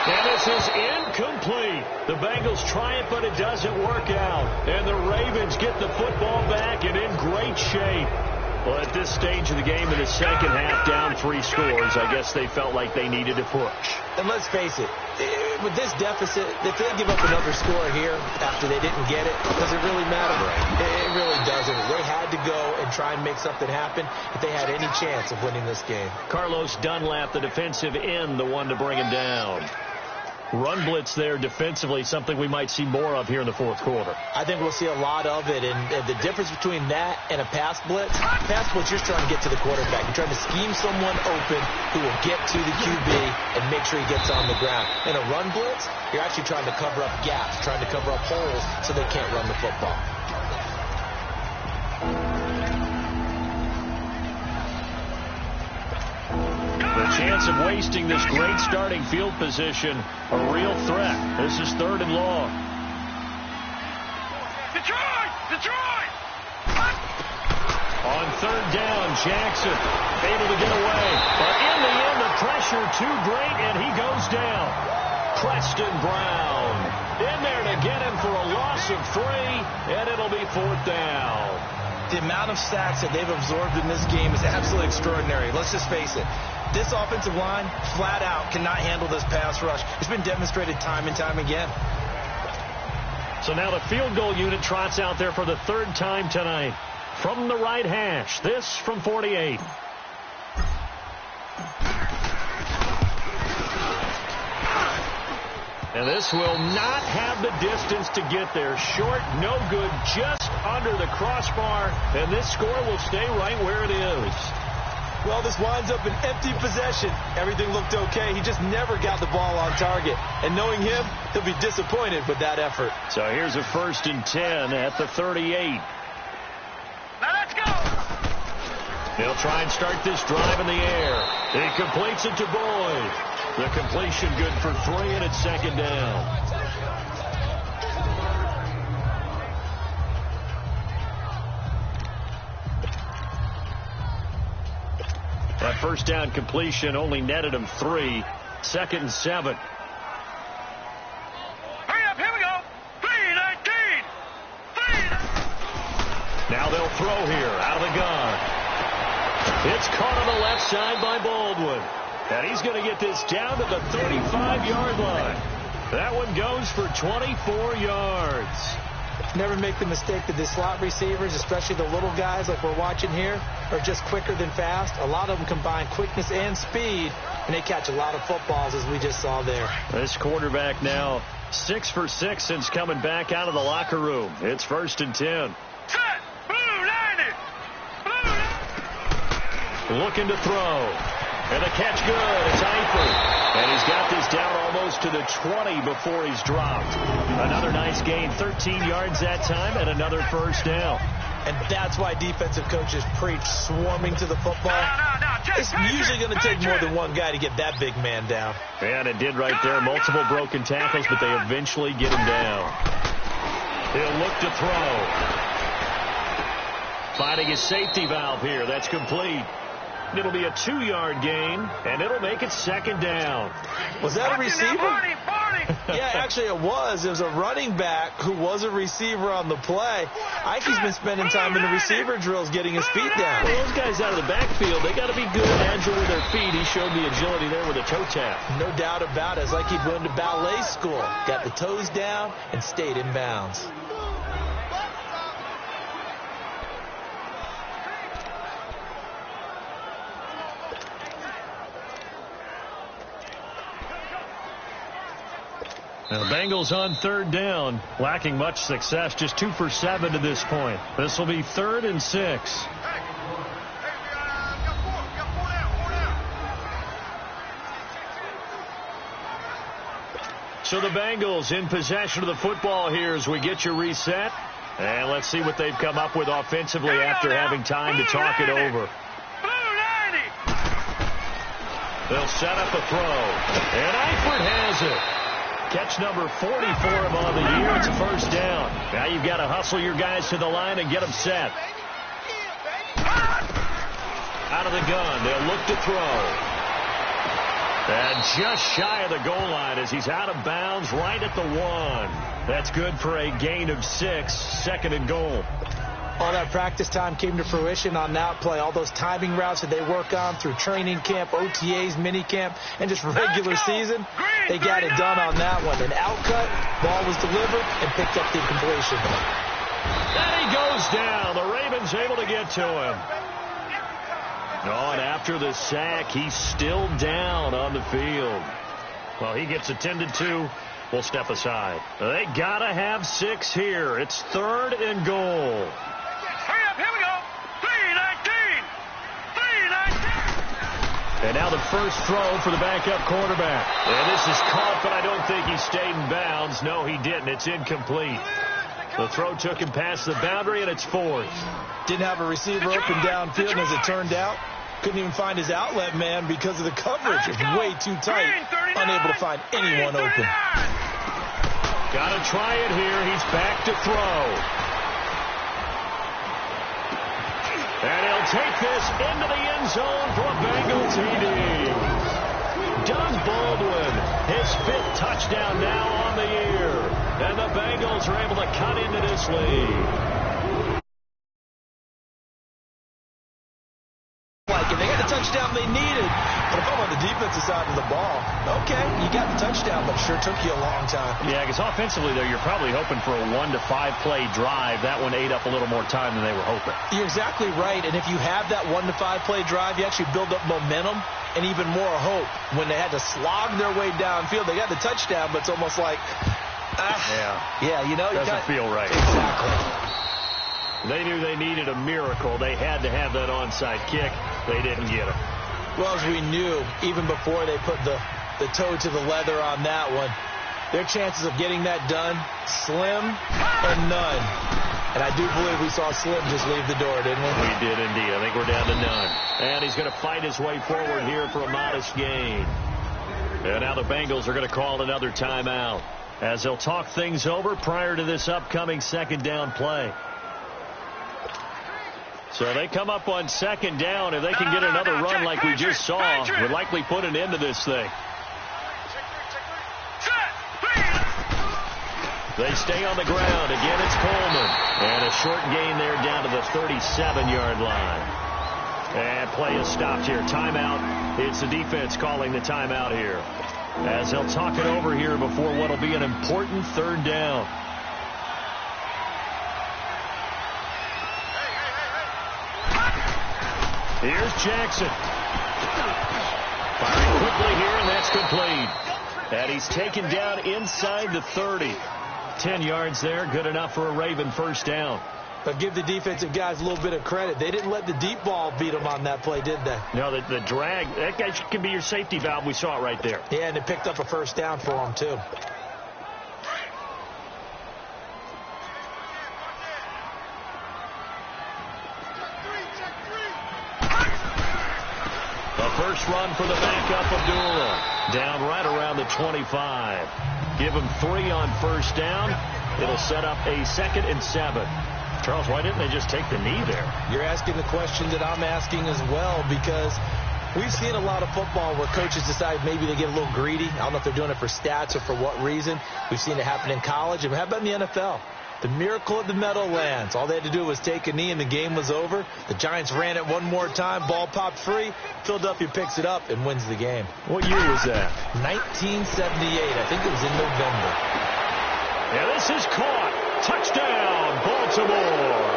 [SPEAKER 2] And this is incomplete. The Bengals try it, but it doesn't work out. And the Ravens get the football back and in great shape. Well, at this stage of the game in the second half, down 3 scores, I guess they felt like they needed to push.
[SPEAKER 3] And let's face it, with this deficit, if they give up another score here after they didn't get it, does it really matter? It really doesn't. They had to go and try and make something happen if they had any chance of winning this game.
[SPEAKER 2] Carlos Dunlap, the defensive end, the one to bring him down. Run blitz there defensively, something we might see more of here in the 4th quarter.
[SPEAKER 3] I think we'll see a lot of it, and the difference between that and a pass blitz, you're trying to get to the quarterback. You're trying to scheme someone open who will get to the QB and make sure he gets on the ground. In a run blitz, you're actually trying to cover up gaps, trying to cover up holes so they can't run the football.
[SPEAKER 2] The chance of wasting this great starting field position, a real threat. This is 3rd and long.
[SPEAKER 4] Detroit! Detroit!
[SPEAKER 2] On 3rd down, Jackson able to get away. But in the end, the pressure too great, and he goes down. Preston Brown in there to get him for a loss of 3, and it'll be 4th down.
[SPEAKER 6] The amount of sacks that they've absorbed in this game is absolutely extraordinary. Let's just face it. This offensive line, flat out, cannot handle this pass rush. It's been demonstrated time and time again.
[SPEAKER 2] So now the field goal unit trots out there for the 3rd time tonight. From the right hash, this from 48. And this will not have the distance to get there. Short, no good, just under the crossbar. And this score will stay right where it is.
[SPEAKER 6] Well, this winds up an empty possession. Everything looked okay. He just never got the ball on target. And knowing him, he'll be disappointed with that effort.
[SPEAKER 2] So here's a 1st and 10 at the 38.
[SPEAKER 4] Now let's go.
[SPEAKER 2] He'll try and start this drive in the air. He completes it to Boyd. The completion good for 3, and it's 2nd down. That first down completion only netted him 3. 2nd and 7.
[SPEAKER 4] Hurry up, here we go. 3-19.
[SPEAKER 2] Now they'll throw here out of the gun. It's caught on the left side by Baldwin. And he's going to get this down to the 35-yard line. That one goes for 24 yards.
[SPEAKER 3] Never make the mistake that the slot receivers, especially the little guys like we're watching here, are just quicker than fast. A lot of them combine quickness and speed, and they catch a lot of footballs, as we just saw there.
[SPEAKER 2] This quarterback now 6 for 6 since coming back out of the locker room. It's 1st and 10.
[SPEAKER 4] Set. Blue 90. Blue 90.
[SPEAKER 2] Looking to throw. And the catch good. It's Eifert. And he's got this down almost to the 20 before he's dropped. Another nice gain, 13 yards that time, and another first down.
[SPEAKER 6] And that's why defensive coaches preach swarming to the football. It's usually going to take more than one guy to get that big man down.
[SPEAKER 2] And it did right there. Multiple broken tackles, but they eventually get him down. He'll look to throw. Finding his safety valve here. That's complete. It'll be a 2-yard gain, and it'll make it 2nd down.
[SPEAKER 6] Was that a receiver? Yeah, actually it was. It was a running back who was a receiver on the play. Ikey's been spending time in the receiver drills getting his feet down.
[SPEAKER 2] Well, those guys out of the backfield, they got to be good and agile with their feet. He showed the agility there with a toe tap.
[SPEAKER 6] No doubt about it. It's like he'd went to ballet school. Got the toes down and stayed in bounds.
[SPEAKER 2] Now the Bengals on 3rd down, lacking much success, just 2 for 7 to this point. This will be 3rd and 6. So the Bengals in possession of the football here as we get you reset. And let's see what they've come up with offensively after having time to talk it over. They'll set up a throw. And Eifert has it. Catch number 40 for him on the year. It's a first down. Now you've got to hustle your guys to the line and get them set. Out of the gun. They'll look to throw. And just shy of the goal line as he's out of bounds right at the 1. That's good for a gain of 6. 2nd and goal.
[SPEAKER 3] All that practice time came to fruition on that play. All those timing routes that they work on through training camp, OTAs, mini camp, and just regular season, they got it done on that one. An outcut, ball was delivered, and picked up the completion.
[SPEAKER 2] And he goes down. The Ravens able to get to him. Oh, and after the sack, he's still down on the field. Well, he gets attended to. We'll step aside. They got to have 6 here. It's 3rd and goal.
[SPEAKER 4] Hurry up, here we go. 3-19.
[SPEAKER 2] And now the first throw for the backup quarterback. And this is caught, but I don't think he stayed in bounds. No, he didn't. It's incomplete. The throw took him past the boundary, and it's 4th.
[SPEAKER 6] Didn't have a receiver open downfield, and as it turned out, couldn't even find his outlet man because of the coverage. It was way too tight. Unable to find anyone open.
[SPEAKER 2] Got to try it here. He's back to throw. And he'll take this into the end zone for a Bengals TD. Doug Baldwin, his 5th touchdown now on the year. And the Bengals are able to cut into this lead.
[SPEAKER 6] And they got the touchdown they needed. But if I'm on the defensive side of the ball, okay, you got the touchdown, but it sure took you a long time.
[SPEAKER 2] Yeah, because offensively, though, you're probably hoping for a 1 to 5 play drive. That one ate up a little more time than they were hoping.
[SPEAKER 3] You're exactly right. And if you have that 1 to 5 play drive, you actually build up momentum and even more hope. When they had to slog their way downfield, they got the touchdown, but it's almost like, you know,
[SPEAKER 2] doesn't feel right.
[SPEAKER 3] Exactly.
[SPEAKER 2] They knew they needed a miracle. They had to have that onside kick. They didn't get it.
[SPEAKER 6] Well, as we knew, even before they put the toe to the leather on that one, their chances of getting that done, slim and none. And I do believe we saw Slim just leave the door, didn't we?
[SPEAKER 2] We did indeed. I think we're down to none. And he's going to fight his way forward here for a modest gain. And now the Bengals are going to call another timeout as they'll talk things over prior to this upcoming 2nd down play. So they come up on second down. If they can get another run like we just saw, would likely put an end to this thing. They stay on the ground. Again, it's Coleman. And a short gain there down to the 37-yard line. And play is stopped here. Timeout. It's the defense calling the timeout here, as they'll talk it over here before what will be an important third down. Here's Jackson. Firing quickly here, and that's complete. And he's taken down inside the 30. 10 yards there, good enough for a Raven first down.
[SPEAKER 3] But give the defensive guys a little bit of credit. They didn't let the deep ball beat them on that play, did they?
[SPEAKER 2] No, the drag, that guy can be your safety valve. We saw it right there.
[SPEAKER 3] Yeah, and it picked up a first down for them, too.
[SPEAKER 2] The first run for the backup Abdullah. Down right around the 25. Give him 3 on first down. It'll set up a 2nd and 7. Charles, why didn't they just take the knee there?
[SPEAKER 3] You're asking the question that I'm asking as well, because we've seen a lot of football where coaches decide maybe they get a little greedy. I don't know if they're doing it for stats or for what reason. We've seen it happen in college. And how about in the NFL? The miracle of the Meadowlands. All they had to do was take a knee and the game was over. The Giants ran it one more time. Ball popped free. Philadelphia picks it up and wins the game.
[SPEAKER 2] What year was that?
[SPEAKER 3] 1978. I think it was in November.
[SPEAKER 2] Yeah, this is caught. Touchdown, Baltimore.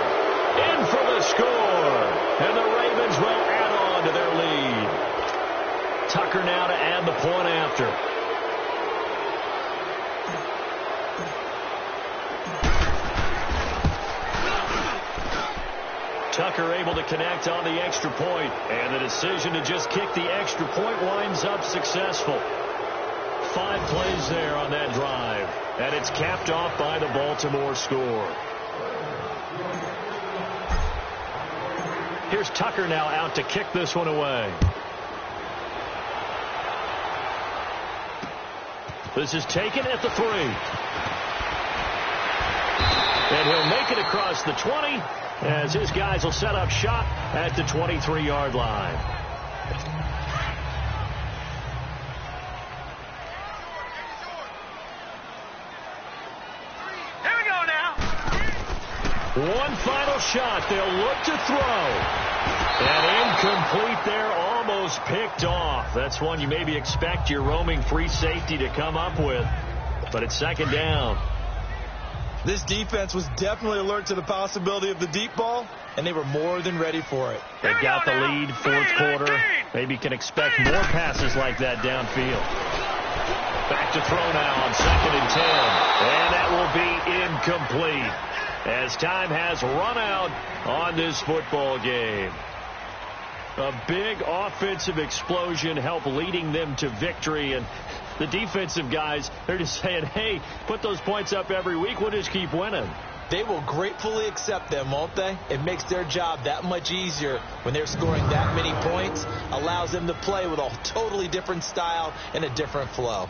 [SPEAKER 2] In for the score. And the Ravens will add on to their lead. Tucker now to add the point after. Tucker able to connect on the extra point, and the decision to just kick the extra point winds up successful. 5 plays there on that drive, and it's capped off by the Baltimore score. Here's Tucker now out to kick this one away. This is taken at the 3. And he'll make it across the 20, as his guys will set up shop at the 23-yard line.
[SPEAKER 4] Here we go now.
[SPEAKER 2] One final shot. They'll look to throw. And incomplete there, almost picked off. That's one you maybe expect your roaming free safety to come up with. But it's 2nd down.
[SPEAKER 6] This defense was definitely alert to the possibility of the deep ball, and they were more than ready for it.
[SPEAKER 2] They got the lead, 4th quarter. Maybe can expect more passes like that downfield. Back to throw now on 2nd and 10. And that will be incomplete, as time has run out on this football game. A big offensive explosion helped leading them to victory, and the defensive guys, they're just saying, hey, put those points up every week. We'll just keep winning.
[SPEAKER 3] They will gratefully accept them, won't they? It makes their job that much easier when they're scoring that many points. Allows them to play with a totally different style and a different flow.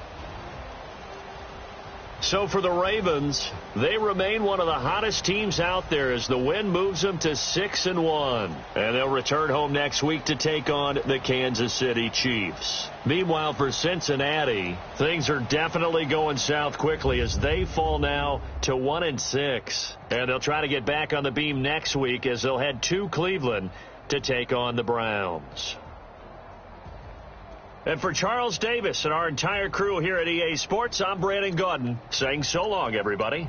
[SPEAKER 2] So for the Ravens, they remain one of the hottest teams out there as the win moves them to 6-1. And they'll return home next week to take on the Kansas City Chiefs. Meanwhile, for Cincinnati, things are definitely going south quickly as they fall now to 1-6. And they'll try to get back on the beam next week as they'll head to Cleveland to take on the Browns. And for Charles Davis and our entire crew here at EA Sports, I'm Brandon Gaudin saying so long, everybody.